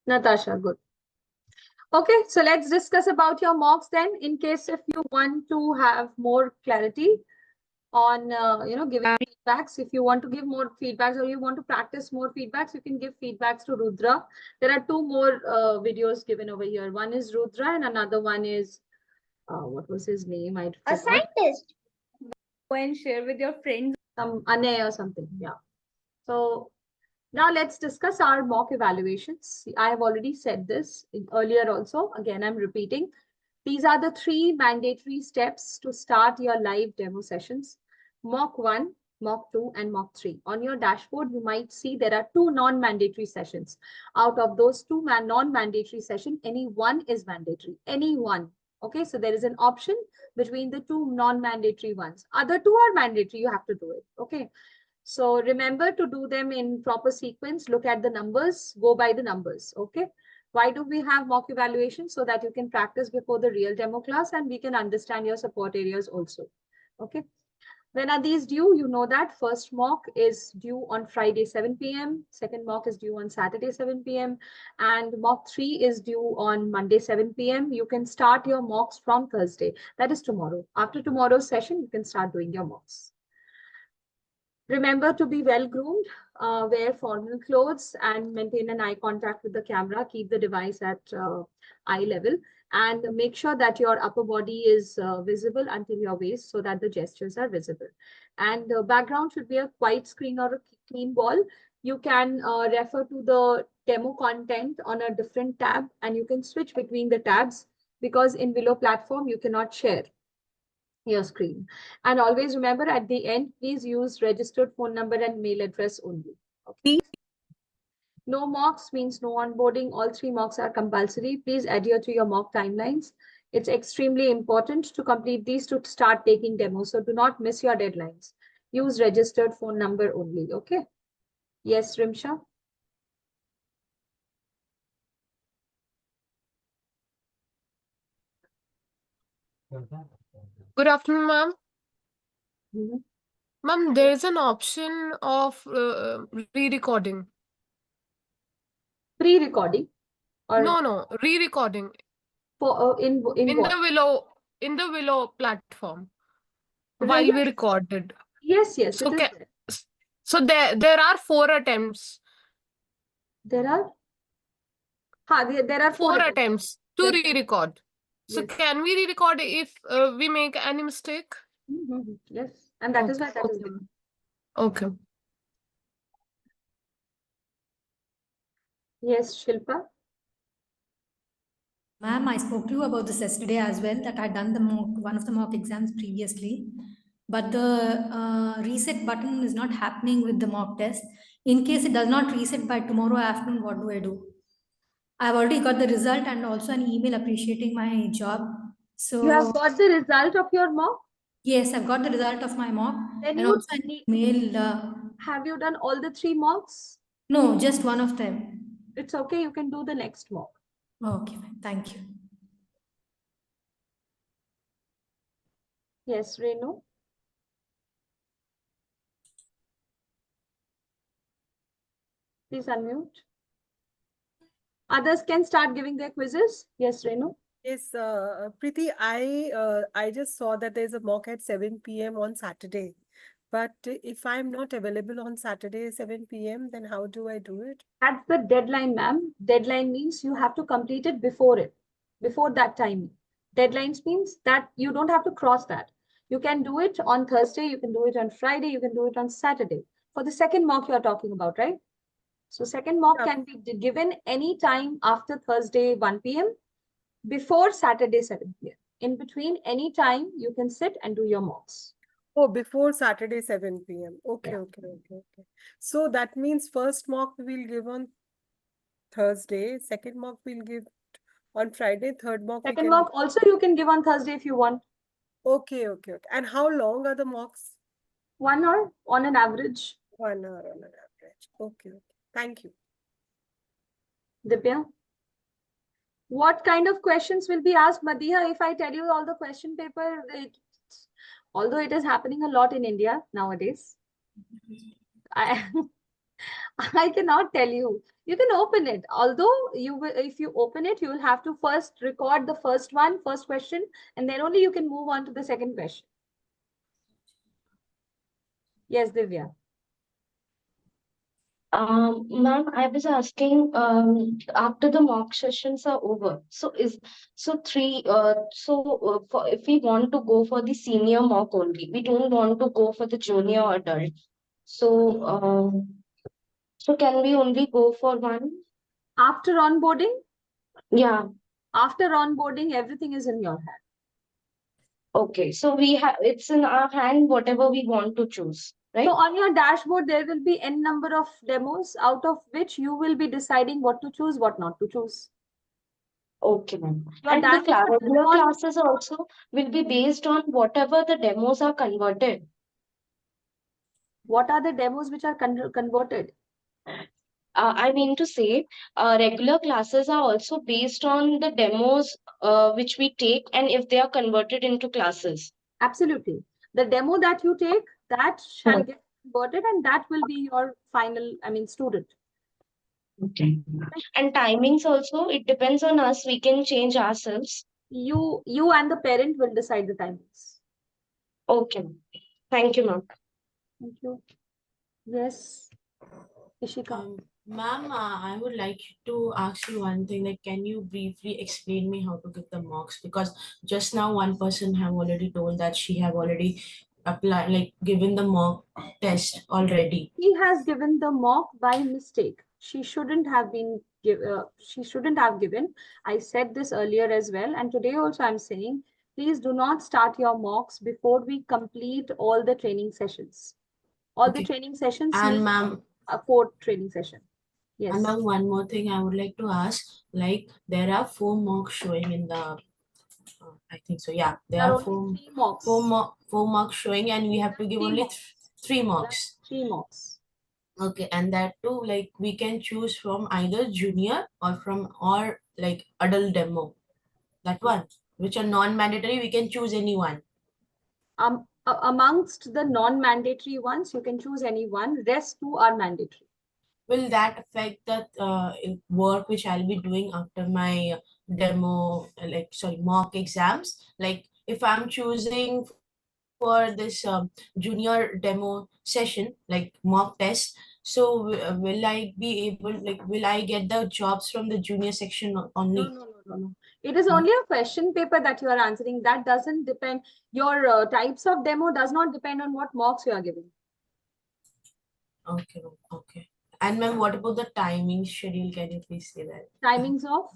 Natasha, good. Okay, so let's discuss about your mocks then, in case if you want to have more clarity on, giving feedbacks. If you want to give more feedbacks or you want to practice more feedbacks, you can give feedbacks to Rudra. There are two more videos given over here. One is Rudra and another one is, what was his name? I A forgot. scientist. Go and share with your friends. Some Anay or something, yeah. So now let's discuss our mock evaluations. I have already said this earlier also. Again, I'm repeating. These are the three mandatory steps to start your live demo sessions. Mock 1, Mock 2, and Mock 3. On your dashboard, you might see there are two non-mandatory sessions. Out of those two non-mandatory sessions, any one is mandatory. Any one. Okay, so there is an option between the two non-mandatory ones. Other two are mandatory. You have to do it. Okay. So remember to do them in proper sequence. Look at the numbers, go by the numbers. Okay. Why do we have mock evaluation? So that you can practice before the real demo class and we can understand your support areas also. Okay. When are these due? You know that first mock is due on Friday 7 p.m. Second mock is due on Saturday 7 p.m. And mock 3 is due on Monday 7 p.m. You can start your mocks from Thursday. That is tomorrow. After tomorrow's session, you can start doing your mocks. Remember to be well groomed, wear formal clothes and maintain an eye contact with the camera. Keep the device at eye level and make sure that your upper body is visible until your waist so that the gestures are visible. And the background should be a white screen or a clean wall. You can refer to the demo content on a different tab and you can switch between the tabs because in Willow platform, you cannot share your screen. And always remember at the end, please use registered phone number and mail address only. Okay. No mocks means no onboarding. All 3 mocks are compulsory. Please adhere to your mock timelines. It's extremely important to complete these to start taking demos. So do not miss your deadlines. Use registered phone number only. Okay. Yes, Rimsha. Good afternoon, ma'am. Mhm. Ma'am, there is an option of re-recording. Pre-recording or No, re-recording for in in the what? Willow platform while we recorded. Yes, it So is ca- there. so there are 4 attempts. There are there are 4 attempts to Yes. re-record. So Yes. can we re-record if we make any mistake? Yes, and that is why that is Okay. there. Okay. Yes, Shilpa. Ma'am, I spoke to you about this yesterday as well, that I'd done one of the mock exams previously, but the reset button is not happening with the mock test. In case it does not reset by tomorrow afternoon, what do I do? I've already got the result and also an email appreciating my job. So You have got the result of your mock? Yes, I've got the result of my mock Then and you also an email. Have you done all the 3 mocks? No, just one of them. It's okay, you can do the next mock. Okay, fine. Thank you. Yes, Renu. Please unmute. Others can start giving their quizzes. Yes, Renu. Yes, Preeti, I just saw that there's a mock at 7 p.m. on Saturday. But if I'm not available on Saturday 7 p.m., then how do I do it? That's the deadline, ma'am. Deadline means you have to complete it before that time. Deadlines means that you don't have to cross that. You can do it on Thursday, you can do it on Friday, you can do it on Saturday. For the second mock you are talking about, right? So second mock can be given any time after Thursday 1 p.m. before Saturday 7 p.m. In between, any time you can sit and do your mocks. Oh, before Saturday 7 p.m. Okay. So that means first mock we'll give on Thursday, second mock we'll give on Friday, third mock we Second can mock also you can give on Thursday if you want. Okay. And how long are the mocks? 1 hour on an average. 1 hour on an average. Okay. Thank you. Divya. What kind of questions will be asked, Madiha, if I tell you all the question paper? Although it is happening a lot in India nowadays, I cannot tell you. You can open it. Although if you open it, you will have to first record the first question, and then only you can move on to the second question. Yes, Divya. Ma'am, I was asking, after the mock sessions are over, so if we want to go for the senior mock only, we don't want to go for the junior adult. So can we only go for one? After onboarding? Yeah. After onboarding, everything is in your hand. Okay, so it's in our hand, whatever we want to choose, right? So on your dashboard, there will be n number of demos, out of which you will be deciding what to choose, what not to choose. Okay, ma'am. Your And the dashboard regular classes also will be based on whatever the demos are converted. What are the demos which are converted? I mean to say, regular classes are also based on the demos which we take and if they are converted into classes. Absolutely. The demo that you take, that shall get converted and that will be your final, student. Okay. And timings also, it depends on us. We can change ourselves. You and the parent will decide the timings. Okay. Thank you, ma'am. Thank you. Yes, Ishika. Ma'am, I would like to ask you one thing. Like, can you briefly explain me how to give the mocks? Because just now one person have already told that she have already applied, like given the mock test already. She has given the mock by mistake. She shouldn't have been she shouldn't have given. I said this earlier as well, and today also I'm saying, please do not start your mocks before we complete all the training sessions. All the training sessions And need ma'am, a 4th training session. Yes. and ma'am, one more thing I would like to ask. Like, there are 4 mocks showing in the. I think so. Yeah, there are 4 mocks. 4 mocks showing, and we have to give only 3 mocks. 3 mocks. Okay, and that too, like we can choose from either junior or like adult demo. That one, which are non-mandatory, we can choose any one. Amongst the non-mandatory ones, you can choose any one. Rest 2 are mandatory. Will that affect the work which I'll be doing after my demo, mock exams? Like if I'm choosing for this junior demo session, like mock test, so will I be able, like, will I get the jobs from the junior section only? No. It is only a question paper that you are answering. That doesn't depend. Your types of demo does not depend on what mocks you are giving. Okay. And ma'am, what about the timing schedule? Can you please say that? Timings of?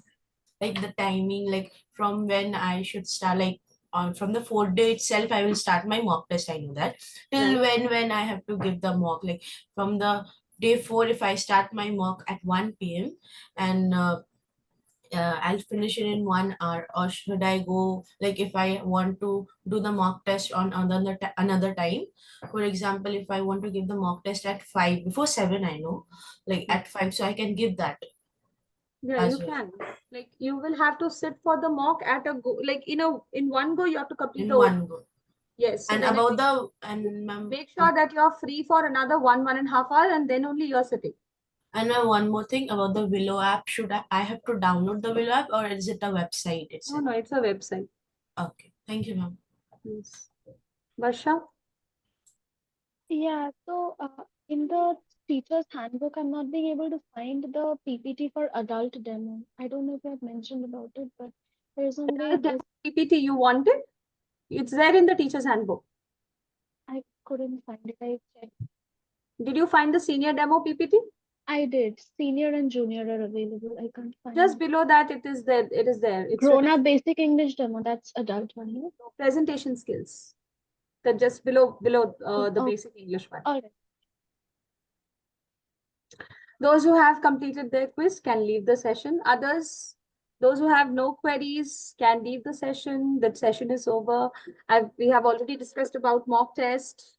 Like the timing, like from when I should start, like from the 4th day itself, I will start my mock test. I know that. Till when I have to give the mock, like from the day 4, if I start my mock at 1 p.m. and I'll finish it in 1 hour, or should I go, like if I want to do the mock test on another time? For example, if I want to give the mock test at 5, before 7, I know, like at 5, so I can give that. Yeah, you can. Like you will have to sit for the mock at a go, like in one go you have to complete in one go. Yes. And about the make sure that you're free for another 1.5 hours and then only you're sitting. And one more thing about the Willow app, should I have to download the Willow app, or is it a website itself? No, it's a website. Okay, thank you, ma'am. Yes. Varsha? Yeah, so in the teacher's handbook, I'm not being able to find the PPT for adult demo. I don't know if you have mentioned about it, but there's only this. PPT you wanted? It's there in the teacher's handbook. I couldn't find it. I checked. Did you find the senior demo PPT? I did. Senior and junior are available. I can't find Just it. below that, it is there. It is there. It's Grown up basic English demo. That's adult one. No? Presentation skills. That just below the basic English one. All right. Those who have completed their quiz can leave the session. Others, those who have no queries can leave the session. The session is over. We have already discussed about mock test.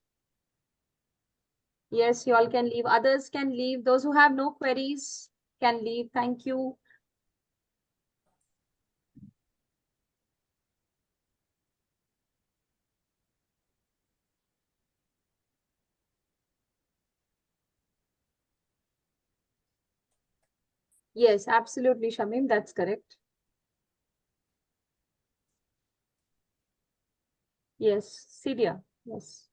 Yes, you all can leave. Others can leave. Those who have no queries can leave. Thank you. Yes, absolutely, Shamim. That's correct. Yes, Celia. Yes.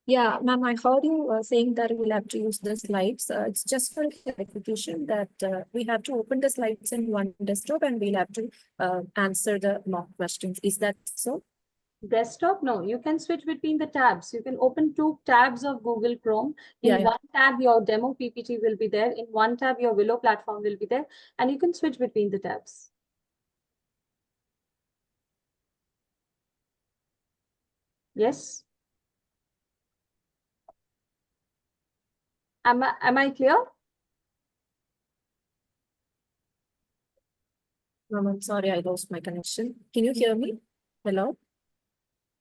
Yeah, ma'am, I heard you saying that we'll have to use the slides. It's just for clarification that we have to open the slides in one desktop and we'll have to answer the mock questions. Is that so? Desktop? No, you can switch between the tabs. You can open 2 tabs of Google Chrome. In Yeah. one tab, your demo PPT will be there. In one tab, your Willow platform will be there. And you can switch between the tabs. Yes. Am I clear? Ma'am, I'm sorry, I lost my connection. Can you hear me? Hello?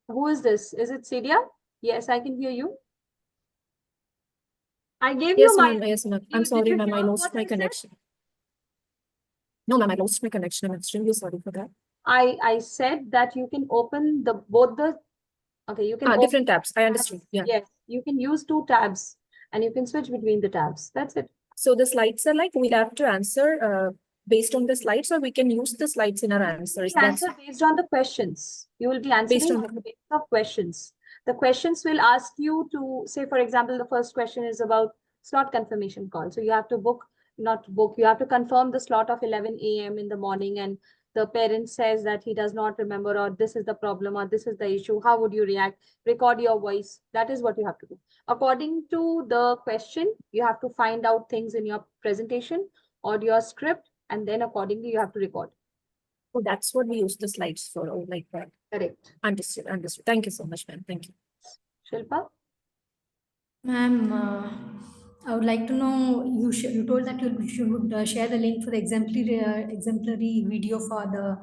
Who is this? Is it Celia? Yes, I can hear you. I gave Yes, you my. ma'am. Yes, ma'am. I'm Did sorry, you ma'am. I hear lost what my I said? connection. No, ma'am. I lost my connection. I'm extremely sorry for that. I said that you can open both the. Okay, you can open Different tabs. I tabs. understood. Yeah. Yes, you can use 2 tabs and you can switch between the tabs. That's it. So the slides are like we'll have to answer based on the slides, or we can use the slides in our answers. The That's answer based on the questions. You will be answering on on the basis of questions. The questions will ask you to say, for example, the first question is about slot confirmation call. So you have to you have to confirm the slot of 11 a.m. in the morning, and the parent says that he does not remember, or this is the problem, or this is the issue. How would you react? Record your voice. That is what you have to do. According to the question, you have to find out things in your presentation or your script, and then accordingly you have to record. So that's what we use the slides for. Oh, like that. Correct. Understood. Understood. Thank you so much, ma'am. Thank you. Shilpa? Ma'am, I would like to know, you told that you should share the link for the exemplary video for the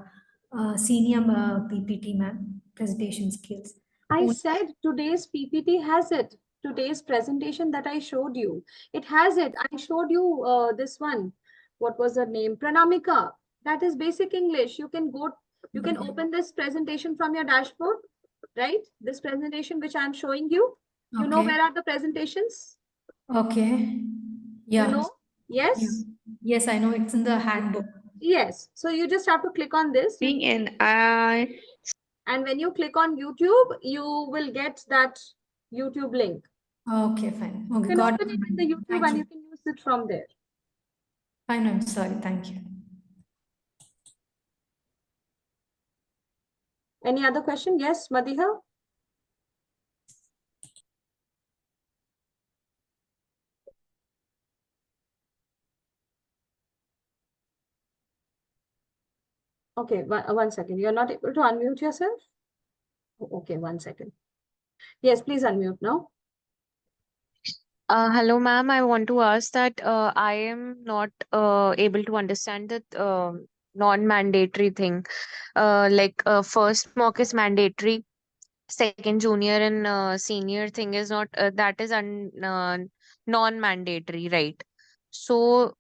senior PPT, ma'am, presentation skills. I said today's PPT has it. Today's presentation that I showed you, it has it. I showed you this one. What was her name? Pranamika. That is basic English. You can open this presentation from your dashboard, right? This presentation which I'm showing you. You know Okay. where are the presentations? Okay. Yeah. You know? Yes? Yeah. Yes, I know it's in the handbook. Yes. So you just have to click on this. And I. And when you click on YouTube, you will get that YouTube link. Okay, fine. Okay, You can got open it in the YouTube Thank and you. you can use it from there. Fine, I'm sorry. Thank you. Any other question? Yes, Madiha? Okay, one second. You're not able to unmute yourself? Okay, 1 second. Yes, please unmute now. Hello, ma'am. I want to ask that I am not able to understand the non-mandatory thing. First mock is mandatory, second junior and senior thing is not. That is non-mandatory, right? So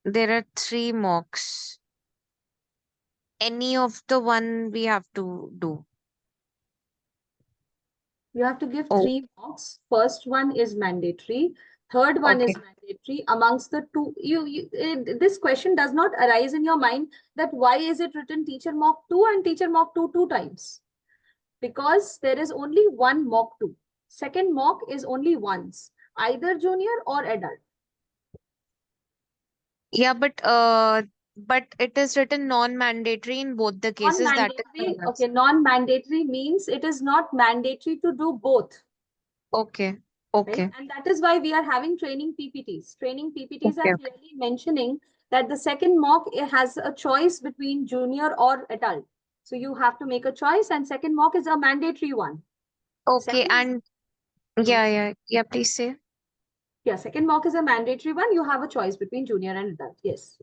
there are 3 mocks. Any of the one we have to do. You have to give 3 mocks. First one is mandatory. Third one is mandatory. Amongst the two, this question does not arise in your mind that why is it written teacher mock 2 and teacher mock 2 times? Because there is only one mock 2. Second mock is only once, either junior or adult. Yeah, but it is written non-mandatory in both the cases. That is Non-mandatory, okay, non-mandatory means it is not mandatory to do both. okay. Right? Okay. And that is why we are having training PPTs. Training PPTs are clearly mentioning that the second mock has a choice between junior or adult. So you have to make a choice, and second mock is a mandatory one. Okay, and yeah, please say. Yeah, second mock is a mandatory one. You have a choice between junior and adult. Yes.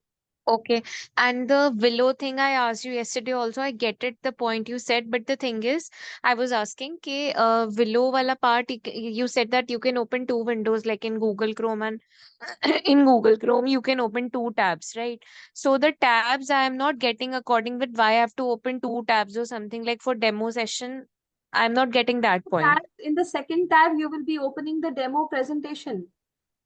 Okay, and the Willow thing I asked you yesterday also, I get it, the point you said, but the thing is, I was asking कि Willow wala part, you said that you can open 2 windows like in Google Chrome, and in Google Chrome you can open 2 tabs, right? So the tabs I am not getting according with why I have to open 2 tabs or something like for demo session. I'm not getting that point. In the second tab, you will be opening the demo presentation.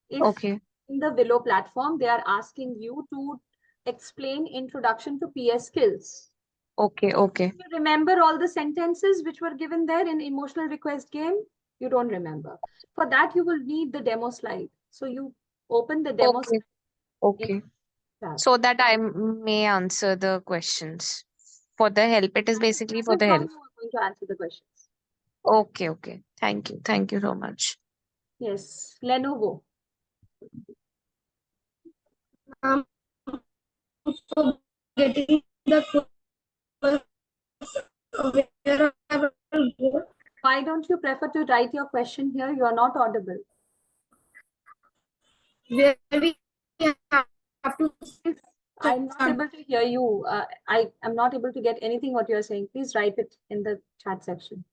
If in the Willow platform, they are asking you to explain introduction to PS skills. Okay. You remember all the sentences which were given there in emotional request game? You don't remember. For that, you will need the demo slide. So you open the demo slide. Okay. So that I may answer the questions. For the help. It is basically for the help. You are going to answer the questions. Okay. Thank you. Thank you so much. Yes. Lenovo. For getting the why don't you prefer to write your question here? You are not audible. Where we have to. I'm not able to hear you. I am not able to get anything what you're saying. Please write it in the chat section.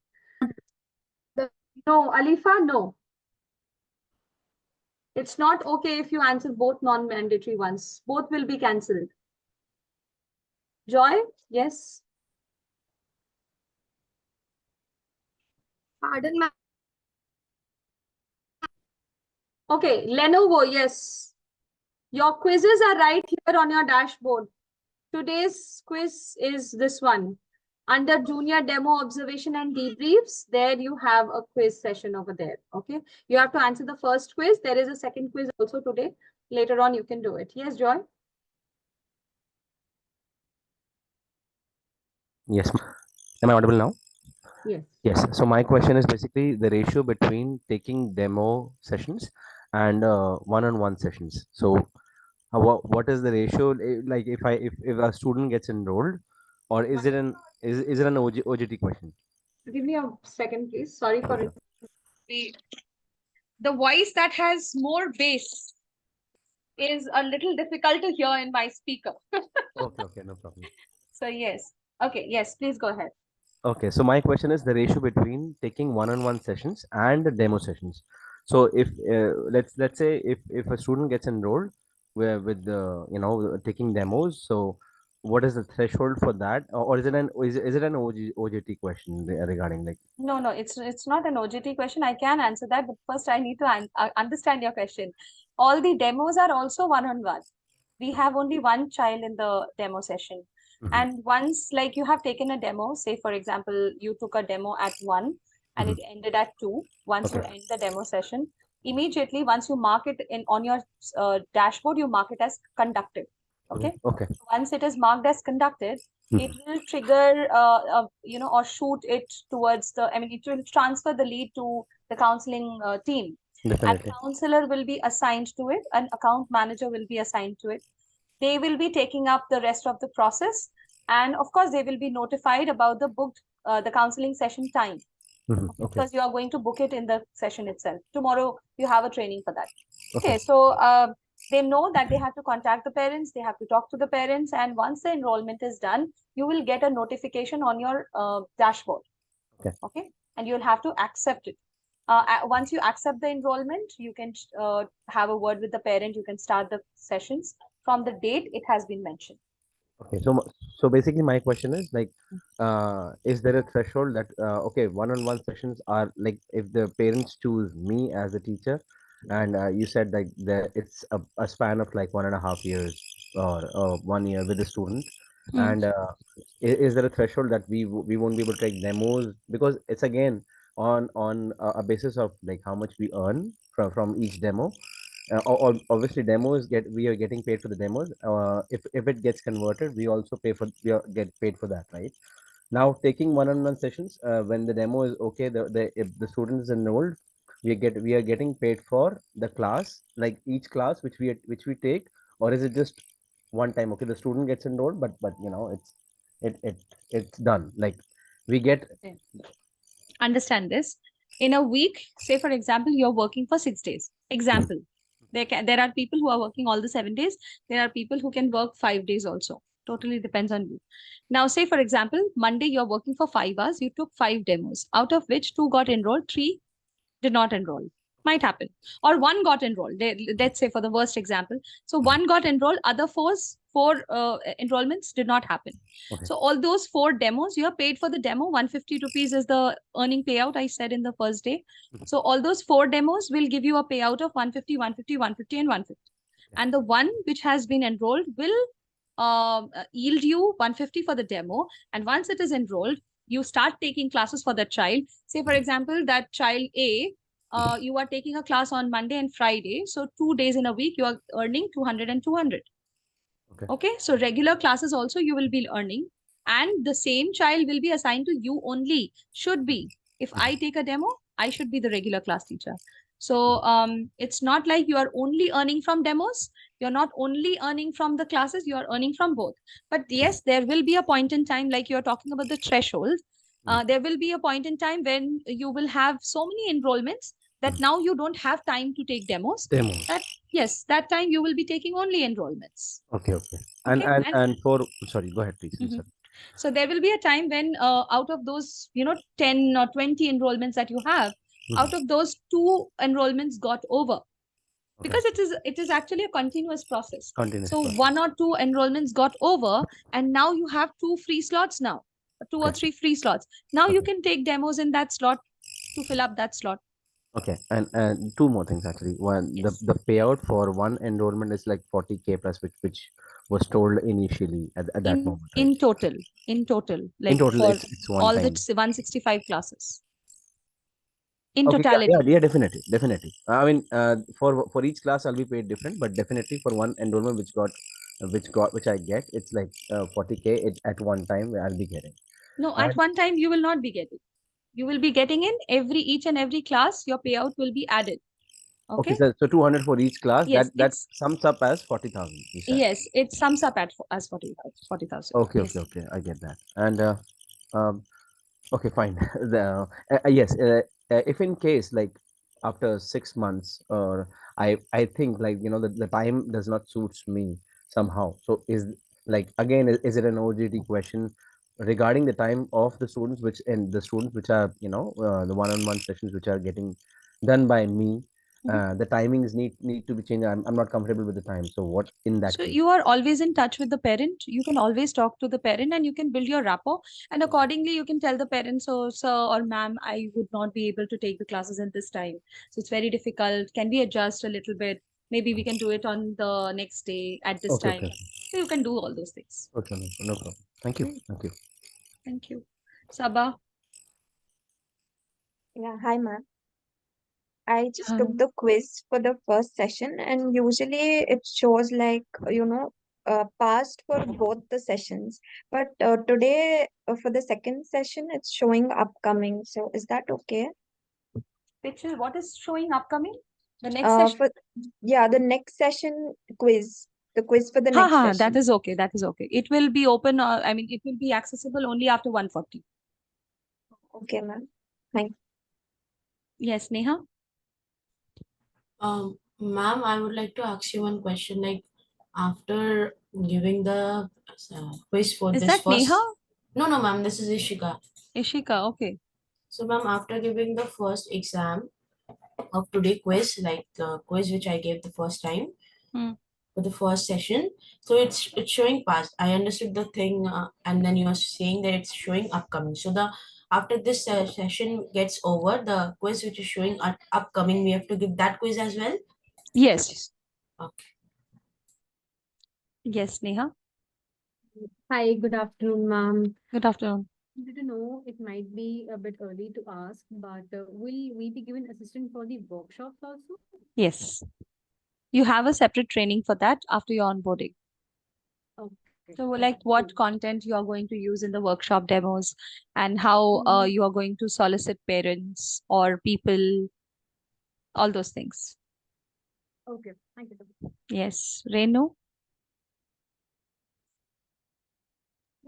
No, Alifa, no. It's not okay if you answer both non-mandatory ones. Both will be cancelled. Joy? Yes. Pardon, ma'am. Okay, Lenovo, yes. Your quizzes are right here on your dashboard. Today's quiz is this one. Under junior demo observation and debriefs, there you have a quiz session over there. Okay, you have to answer the first quiz. There is a second quiz also today. Later on, you can do it. Yes, Joy? Yes. Am I audible now? Yes. Yes. So my question is basically the ratio between taking demo sessions and one-on-one sessions. So what is the ratio? Like if a student gets enrolled, or is it an OJT question? Give me a second, please. Sorry for it. The voice that has more bass is a little difficult to hear in my speaker. Okay, no problem. So yes. Okay, yes, please go ahead. Okay, so my question is the ratio between taking one-on-one sessions and the demo sessions. So if let's say if a student gets enrolled with the taking demos, so what is the threshold for that, or is it an OJT question regarding like? No, it's not an OJT question. I can answer that, but first I need to understand your question. All the demos are also one-on-one. We have only one child in the demo session. And once, like, you have taken a demo, say for example, you took a demo at 1 and it ended at 2. Once you end the demo session, immediately once you mark it on your dashboard, you mark it as conducted. Okay. Okay. Once it is marked as conducted, it will trigger, or shoot it towards it will transfer the lead to the counseling team. Definitely. And counselor will be assigned to it, an account manager will be assigned to it. They will be taking up the rest of the process. And of course, they will be notified about the booked, the counseling session time. Okay. Because you are going to book it in the session itself. Tomorrow, you have a training for that. Okay. Okay, so they know that they have to contact the parents, they have to talk to the parents, and once the enrollment is done, you will get a notification on your dashboard. Okay. Okay, and you'll have to accept it. Once you accept the enrollment, you can have a word with the parent. You can start the sessions from the date it has been mentioned. Okay, so basically my question is like, is there a threshold that okay, one-on-one sessions are like if the parents choose me as a teacher, and you said like it's a span of like 1.5 years or 1 year with the student, and is there a threshold that we won't be able to take demos because it's again on a basis of like how much we earn from each demo. Obviously demos we are getting paid for the demos. If it gets converted, we also get paid for that, right? Now taking one-on-one sessions, when the demo is okay, if the student is enrolled, we are getting paid for the class, like each class which we take, or is it just one time? Okay, the student gets enrolled, but it's done. Like we get. Understand this. In a week, say for example, you're working for 6 days. Example. There are people who are working all the 7 days. There are people who can work 5 days also. Totally depends on you. Now, say for example, Monday you're working for 5 hours. You took 5 demos, out of which 2 got enrolled, 3 did not enroll. Might happen. Or 1 got enrolled. Let's say for the worst example. So 1 got enrolled, other 4 enrollments did not happen. Okay. So all those 4 demos, you are paid for the demo. 150 rupees is the earning payout I said in the first day. So all those 4 demos will give you a payout of 150, 150, 150, and 150. And the one which has been enrolled will yield you 150 for the demo. And once it is enrolled, you start taking classes for that child. Say, for example, that child A, you are taking a class on Monday and Friday. So 2 days in a week, you are earning 200 and 200. Okay, so regular classes also you will be earning, and the same child will be assigned to you only. Should be. If I take a demo, I should be the regular class teacher. So it's not like you are only earning from demos. You're not only earning from the classes, you are earning from both. But yes, there will be a point in time, like you're talking about the threshold. There will be a point in time when you will have so many enrollments that now you don't have time to take demos. Yes, that time you will be taking only enrollments. Okay. And for sorry, go ahead, please. Sorry. So there will be a time when out of those 10 or 20 enrollments that you have, out of those 2 enrollments got over. because it is actually a continuous process. Continuous So process. 1 or 2 enrollments got over, and now you have 2 free slots now, 2 or Okay. 3 free slots. Now you Okay. can take demos in that slot to fill up that slot. Okay, and two more things actually. One, Yes. the payout for one enrollment is like 40K plus, which was told initially at that moment, right? In total, like total, for it's one all the time. 165 classes. In Okay, totality. yeah, definitely. I mean, for each class, I'll be paid different, but definitely for one enrollment which I get, it's like 40K at one time I'll be getting. No, at one time you will not be getting. You will be getting in each and every class, your payout will be added. Okay, Okay. so 200 for each class. Yes, That sums up as 40,000. You said. Yes, it sums up as 40,000. Okay, Yes. okay, I get that. And um, okay, fine. Yes, if in case like after 6 months, or I think like the time does not suits me somehow. So is like again is it an OJT question regarding the time of the students which are the one-on-one sessions which are getting done by me. The timings need to be changed. I'm not comfortable with the time. So what in that So case? you are always in touch with the parent. You can always talk to the parent and you can build your rapport. And accordingly, you can tell the parent, so sir or ma'am, I would not be able to take the classes at this time. So it's very difficult. Can we adjust a little bit? Maybe we can do it on the next day at this Okay, time. okay. So you can do all those things. Okay, no problem. Thank you. Okay. Thank you. Thank you. Sabah. Yeah, hi ma'am. I just took the quiz for the first session, and usually it shows like, passed for both the sessions. But today, for the second session, it's showing upcoming. So is that okay? Picture, what is showing upcoming? The next session? The next session quiz. The quiz for the next session. That is okay. That is okay. It will be open. I mean, it will be accessible only after 1:40. Okay, ma'am. Thank Yes, Neha. Ma'am, I would like to ask you one question. Like, after giving the quiz for Is this that first. Neha? No, ma'am. This is Ishika. Ishika, okay. So, ma'am, after giving the first exam of today quiz, like the quiz which I gave the first time for the first session, so it's showing past. I understood the thing, and then you are saying that it's showing upcoming. So the after this session gets over, the quiz which is showing upcoming, we have to give that quiz as well. Yes. Okay. Yes, Neha. Hi, good afternoon, ma'am. Good afternoon. Wanted to know, it might be a bit early to ask, but will we be given assistant for the workshops also? Yes. You have a separate training for that after your onboarding. Okay. So like what content you are going to use in the workshop demos, and how you are going to solicit parents or people, all those things. Okay, thank you so much. Yes. Renu?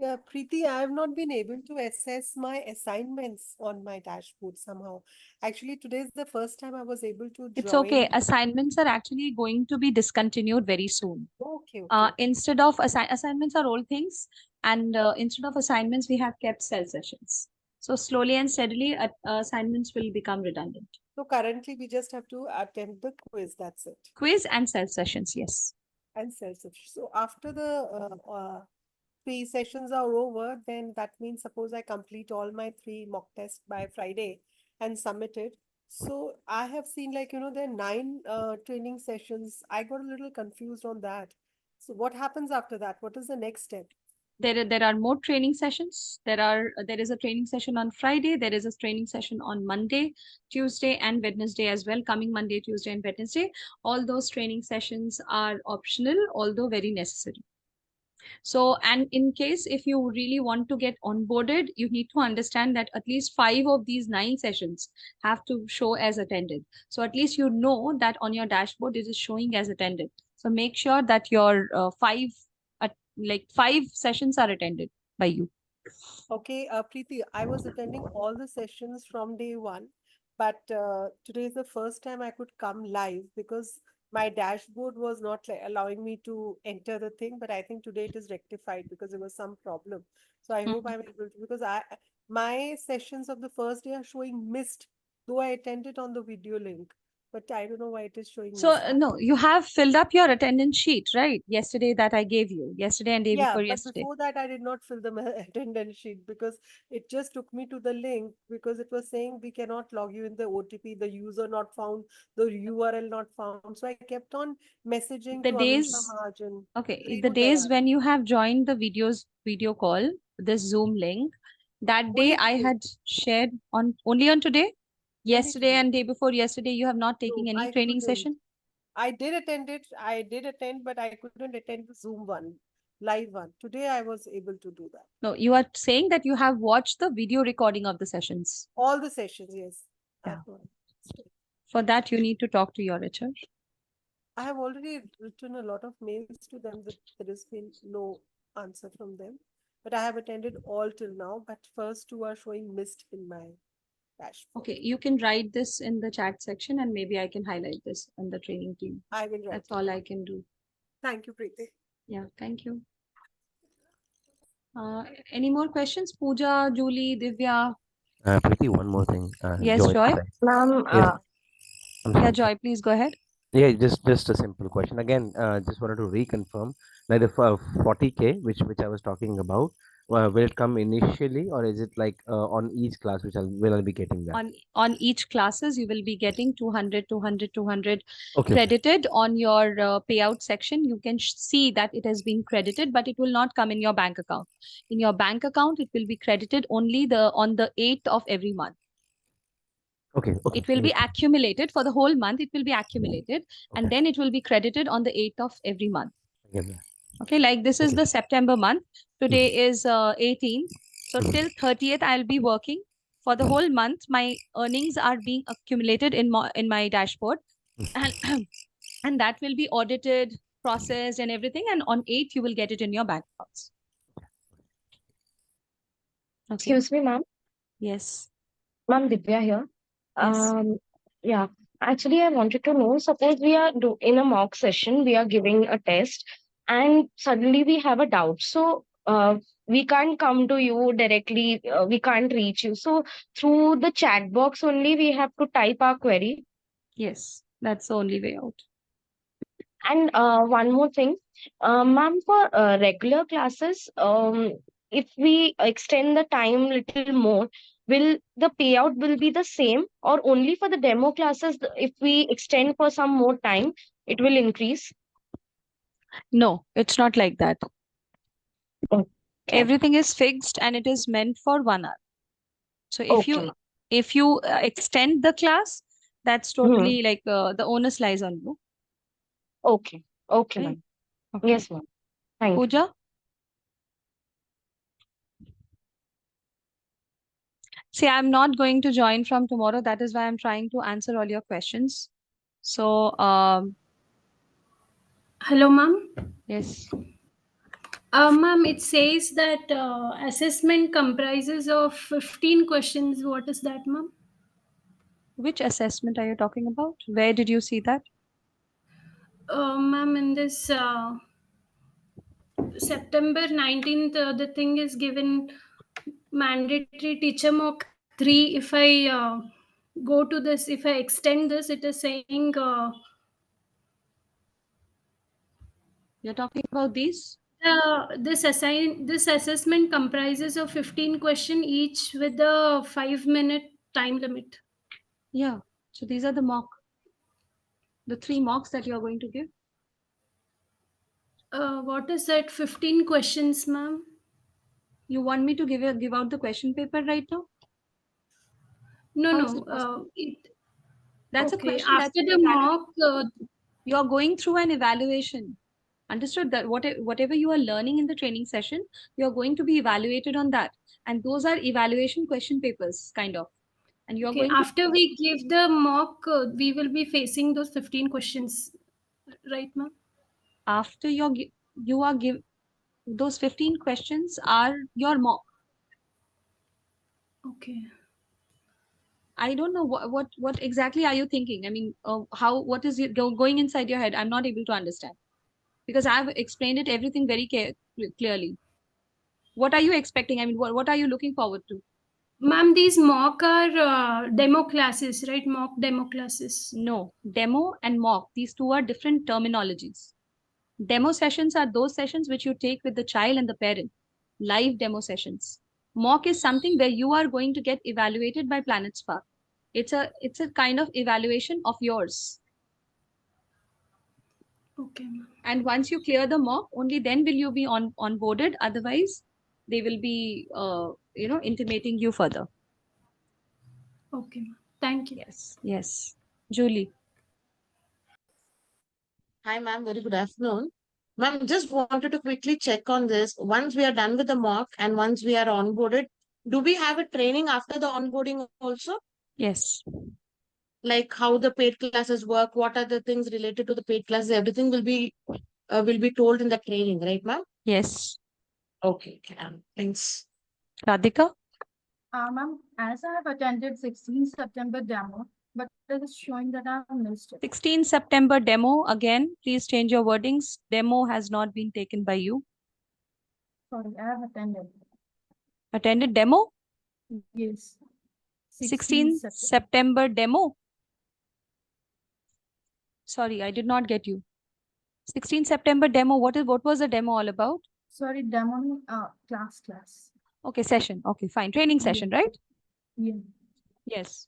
Yeah, Preeti, I have not been able to assess my assignments on my dashboard somehow. Actually, today is the first time I was able to It's join. okay. Assignments are actually going to be discontinued very soon. Okay, okay. Instead of assignments are old things, and instead of assignments, we have kept cell sessions. So slowly and steadily, assignments will become redundant. So currently, we just have to attempt the quiz. That's it. Quiz and cell sessions, yes. And self-sufficient. So after the 3 sessions are over, then that means suppose I complete all my 3 mock tests by Friday and submit it. So I have seen like, there are 9 training sessions. I got a little confused on that. So what happens after that? What is the next step? There are more training sessions. There is a training session on Friday. There is a training session on Monday, Tuesday, and Wednesday as well. Coming Monday, Tuesday, and Wednesday. All those training sessions are optional, although very necessary. So, and in case if you really want to get onboarded, you need to understand that at least 5 of these 9 sessions have to show as attended. So at least you know that on your dashboard it is showing as attended. So make sure that your 5 sessions are attended by you. Okay, Preeti, I was attending all the sessions from day 1, but today is the first time I could come live because my dashboard was not allowing me to enter the thing, but I think today it is rectified because there was some problem. So I hope I'm able to, because my sessions of the first day are showing missed, though I attended on the video link. but I don't know why it is showing So missed. no, you have filled up your attendance sheet, right? Yesterday that I gave you, yesterday and day Yeah, before but yesterday. before that, I did not fill the attendance sheet because it just took me to the link because it was saying we cannot log you in the OTP, the user not found, the URL not found. So I kept on messaging The to Amisha days, Mahajan. okay, the Renu days Dayal. when you have joined the video call, this Zoom link, that day Only I today. had shared on only on today. Yesterday today. and day before yesterday, you have not taken No, any I training couldn't. session. I did attend it. I did attend, but I couldn't attend the Zoom one, live one. Today I was able to do that. No, you are saying that you have watched the video recording of the sessions. All the sessions, yes. Yeah. I've done. For that, you need to talk to your HR. I have already written a lot of mails to them that there has been no answer from them. But I have attended all till now, but first two are showing missed in my dashboard. Okay, you can write this in the chat section and maybe I can highlight this on the training team. I will write That's it all down. I can do. Thank you, Preeti. Yeah, thank you. Any more questions? Pooja, Julie, Divya? Preeti, one more thing. Yes, Joy, Joy? sorry. Ma'am, Yes, I'm Yeah, sorry. Joy, please go ahead. Yeah, just a simple question. Again, just wanted to reconfirm, like the 40K, which I was talking about, will it come initially, or is it like on each class, which will I be getting that? On each classes, you will be getting 200, 200, 200 Okay. credited on your payout section. You can see that it has been credited, but it will not come in your bank account. In your bank account, it will be credited only on the 8th of every month. Okay. It will be accumulated for the whole month. It will be accumulated, and then it will be credited on the 8th of every month. I get that. Okay, like this is the September month. Today is 18th. So till 30th, I'll be working. For the whole month, my earnings are being accumulated in my dashboard. And that will be audited, processed and everything. And on 8th, you will get it in your bank accounts. Okay. Excuse me, ma'am. Yes. Ma'am, Divya here. Yes. Yeah. Actually, I wanted to know, suppose we are in a mock session, we are giving a test, and suddenly we have a doubt. So, we can't come to you directly, we can't reach you. So, through the chat box only, we have to type our query. Yes, that's the only way out. And one more thing, ma'am, for regular classes, if we extend the time little more, will the payout will be the same, or only for the demo classes, if we extend for some more time, it will increase? No, it's not like that. Okay. Everything is fixed and it is meant for 1 hour. So if you extend the class, that's totally like the onus lies on you. Okay. Okay, Right? ma'am. Okay. Yes, ma'am. Thank you. Pooja? See, I'm not going to join from tomorrow. That is why I'm trying to answer all your questions. So, Hello, ma'am. yes. Ma'am, it says that assessment comprises of 15 questions. What is that, ma'am? Which assessment are you talking about? Where did you see that? Ma'am, in this September 19th, the thing is given mandatory teacher mock 3. If I go to this, if I extend this, it is saying You're talking about these? this assessment comprises of 15 question each with a 5-minute time limit. Yeah. So these are the mock. The 3 mocks that you're going to give. What is that? 15 questions, ma'am? You want me to give out the question paper right now? No, How is no. it possible? That's a Okay. question. That's After an the mock, you're going through an evaluation. Understood that whatever you are learning in the training session, you're going to be evaluated on that. And those are evaluation question papers, kind of. And you're okay, going to after we give the mock, we will be facing those 15 questions, right, ma'am? after you are give those 15 questions are your mock. Okay. I don't know what exactly are you thinking? I mean, what is going inside your head? I'm not able to understand because I've explained it everything very clearly. What are you expecting? I mean, what are you looking forward to? Ma'am, these mock are demo classes, right? Mock demo classes. No, demo and mock, these two are different terminologies. Demo sessions are those sessions which you take with the child and the parent, live demo sessions. Mock is something where you are going to get evaluated by Planet Spark. It's a kind of evaluation of yours. Okay, ma'am. And once you clear the mock, only then will you be onboarded. Otherwise, they will be intimating you further. Okay, ma'am. Thank you. Yes. Julie. Hi, ma'am. Very good afternoon. Ma'am, just wanted to quickly check on this. Once we are done with the mock and once we are onboarded, do we have a training after the onboarding also? Yes. Like how the paid classes work, what are the things related to the paid classes? Everything will be told in the training, right, ma'am? Yes. Okay. Thanks. Radhika. Ma'am, as I have attended 16 September demo, but it is showing that I have missed it. 16 September demo. Again, please change your wordings. Demo has not been taken by you. Sorry, I have attended. Attended demo? Yes. 16 September demo. Sorry, I did not get you. 16 September demo. What was the demo all about? Sorry, demo class. Okay, session. Okay, fine. Training session, right? Yeah. Yes.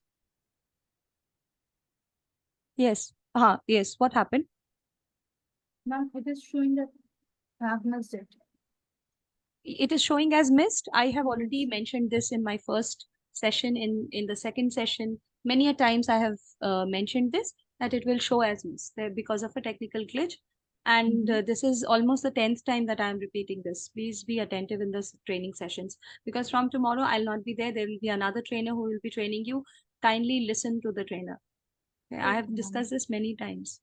Yes. Yes. What happened? Ma'am, it is showing that I have missed it. It is showing as missed. I have already mentioned this in my first session. In the second session, many a times I have mentioned this, that it will show as missed because of a technical glitch. And this is almost the 10th time that I am repeating this. Please be attentive in this training sessions, because from tomorrow I'll not be there. There will be another trainer who will be training you. Kindly listen to the trainer. Okay, I have discussed this many times.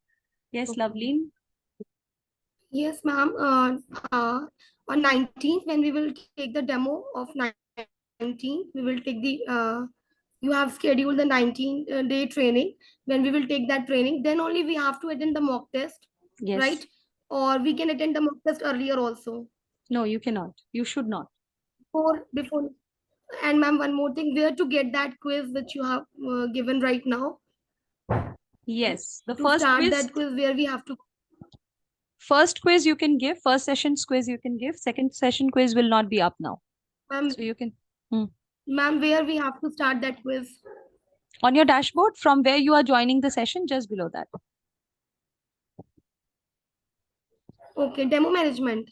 Yes, Loveleen. Yes, ma'am. On 19th, when we will take the demo of 19th, we will take the, you have scheduled the 19-day training. When we will take that training, then only we have to attend the mock test, Yes. right? Or we can attend the mock test earlier also. No, you cannot. You should not. Before. And ma'am, one more thing, where to get that quiz which you have given right now? Yes, the To first start quiz. that quiz where we have to. First quiz you can give, first session's quiz you can give, second session quiz will not be up now. Ma'am, So you can, ma'am, where we have to start that quiz? on your dashboard from where you are joining the session, just below that. Okay, demo management.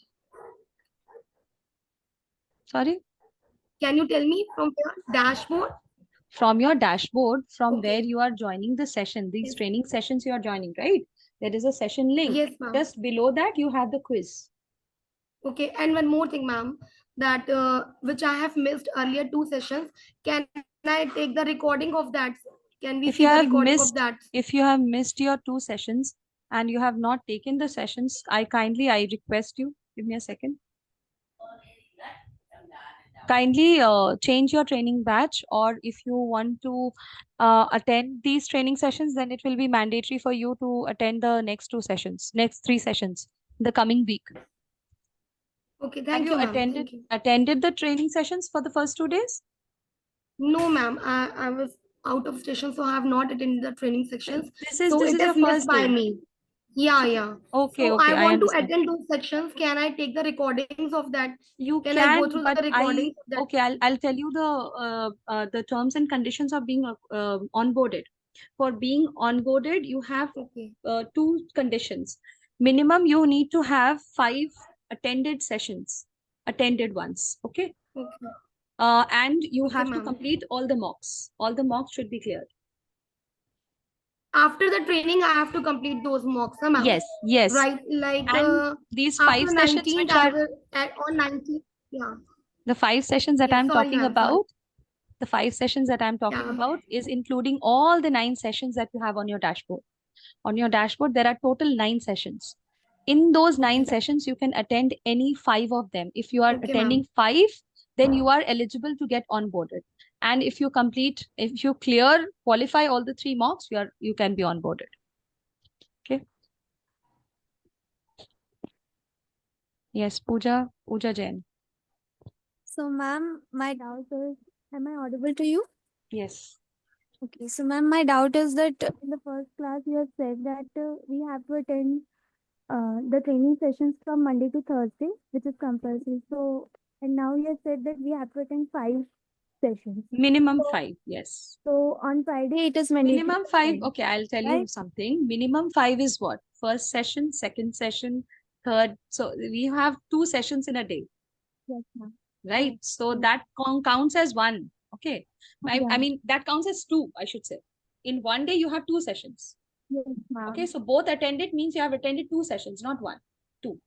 Sorry? Can you tell me from your dashboard? From your dashboard, from where you are joining the session, these training sessions you are joining, right? There is a session link. Yes, ma'am. Just below that, you have the quiz. Okay, and one more thing, ma'am, that which I have missed earlier 2 sessions. Can I take the recording of that? Can we If see you the have recording missed, of that? if you have missed your 2 sessions and you have not taken the sessions, I request you, give me a second. Kindly change your training batch, or if you want to attend these training sessions, then it will be mandatory for you to attend the next 2 sessions, next 3 sessions, the coming week. Okay, Have thank you you, ma'am. attended Thank you. attended the training sessions for the first 2 days? No, ma'am. I was out of station, so I have not attended the training sections. This is So this it is your is missed first by day. me. Yeah, yeah. Okay, So okay, I I want to understand. attend those sections. Can I take the recordings of that? You Can I go can, through but the recordings of that? okay, I'll tell you the terms and conditions of being onboarded. For being onboarded, you have 2 conditions. Minimum, you need to have 5 attended sessions, attended ones. Okay. Okay. And you Okay, have to ma'am. complete all the mocks. All the mocks should be cleared. After the training, I have to complete those mocks, ma'am. Yes, yes. Right, like And these 5 after sessions 19th, which I are will on 19th. Yeah. the 5 sessions that Yeah, I'm sorry, talking ma'am, sorry. about, the 5 sessions that I'm talking Yeah. about is including all the 9 sessions that you have on your dashboard. On your dashboard, there are total 9 sessions. In those 9 sessions, you can attend any 5 of them. If you are Okay, attending 5, then you are eligible to get onboarded. And if you qualify all the 3 mocks, you can be onboarded. Okay. Yes, Pooja Jain. So, ma'am, my doubt is Am I audible to you? Yes. Okay, so ma'am, my doubt is that in the first class you have said that we have to attend the training sessions from Monday to Thursday, which is compulsory. So, and now you have said that we have to attend 5 sessions. Minimum So, 5, yes. so on Friday it is mandatory. Minimum to 5, attend, okay, I'll tell you right? something. Minimum 5 is what? First session, second session, third. So we have 2 sessions in a day, Yes, ma'am. right? So that counts as 1. Okay. I Yeah. mean, that counts as 2, I should say. In one day, you have 2 sessions. Yes, ma'am. Okay, so both attended means you have attended 2 sessions, not 1, 2.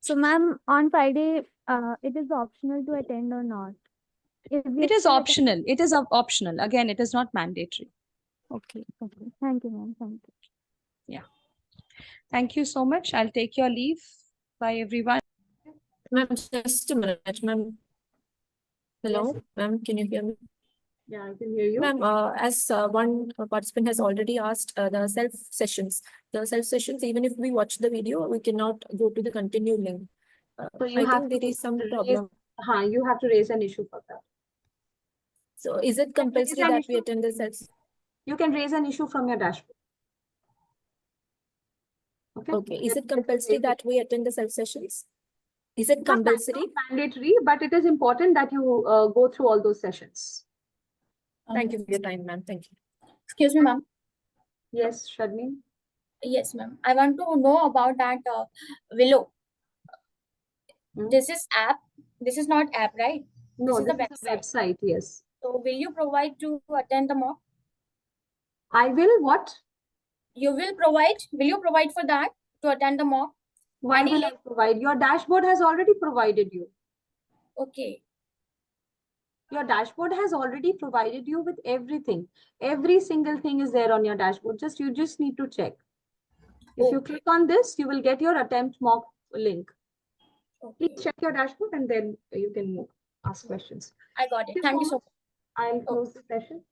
So, ma'am, on Friday, it is optional to attend or not? If we It is still attend- optional. It is optional. Again, it is not mandatory. Okay, okay. Thank you, ma'am. Thank you. Yeah. Thank you so much. I'll take your leave. Bye, everyone. Ma'am, just a minute, ma'am. Hello, Yes. ma'am, can you hear me? Yeah, I can hear you. Ma'am, as one participant has already asked, the self sessions, even if we watch the video, we cannot go to the continue link. So you I have think there to is some raise, problem. you have to raise an issue for that. So is it compulsory an that we issue. attend the self? You can raise an issue from your dashboard. Okay. Okay, is it compulsory that we attend the self sessions? Is it Not compulsory? mandatory, but it is important that you go through all those sessions. Thank you for your time, ma'am. Thank you. Excuse me, ma'am. Yes, Shadmi. Yes, ma'am. I want to know about that Willow. This is app. This is not app, right? No, this is this a is a website. Yes. So will you provide to attend the mock? I will what? Will you provide for that to attend the mock? Why Any will I link? provide? Your dashboard has already provided you. Okay. Your dashboard has already provided you with everything. Every single thing is there on your dashboard. You just need to check. If you click on this, you will get your attempt mock link. Please check your dashboard and then you can ask questions. I got it. Thank you so much. I'll close the session.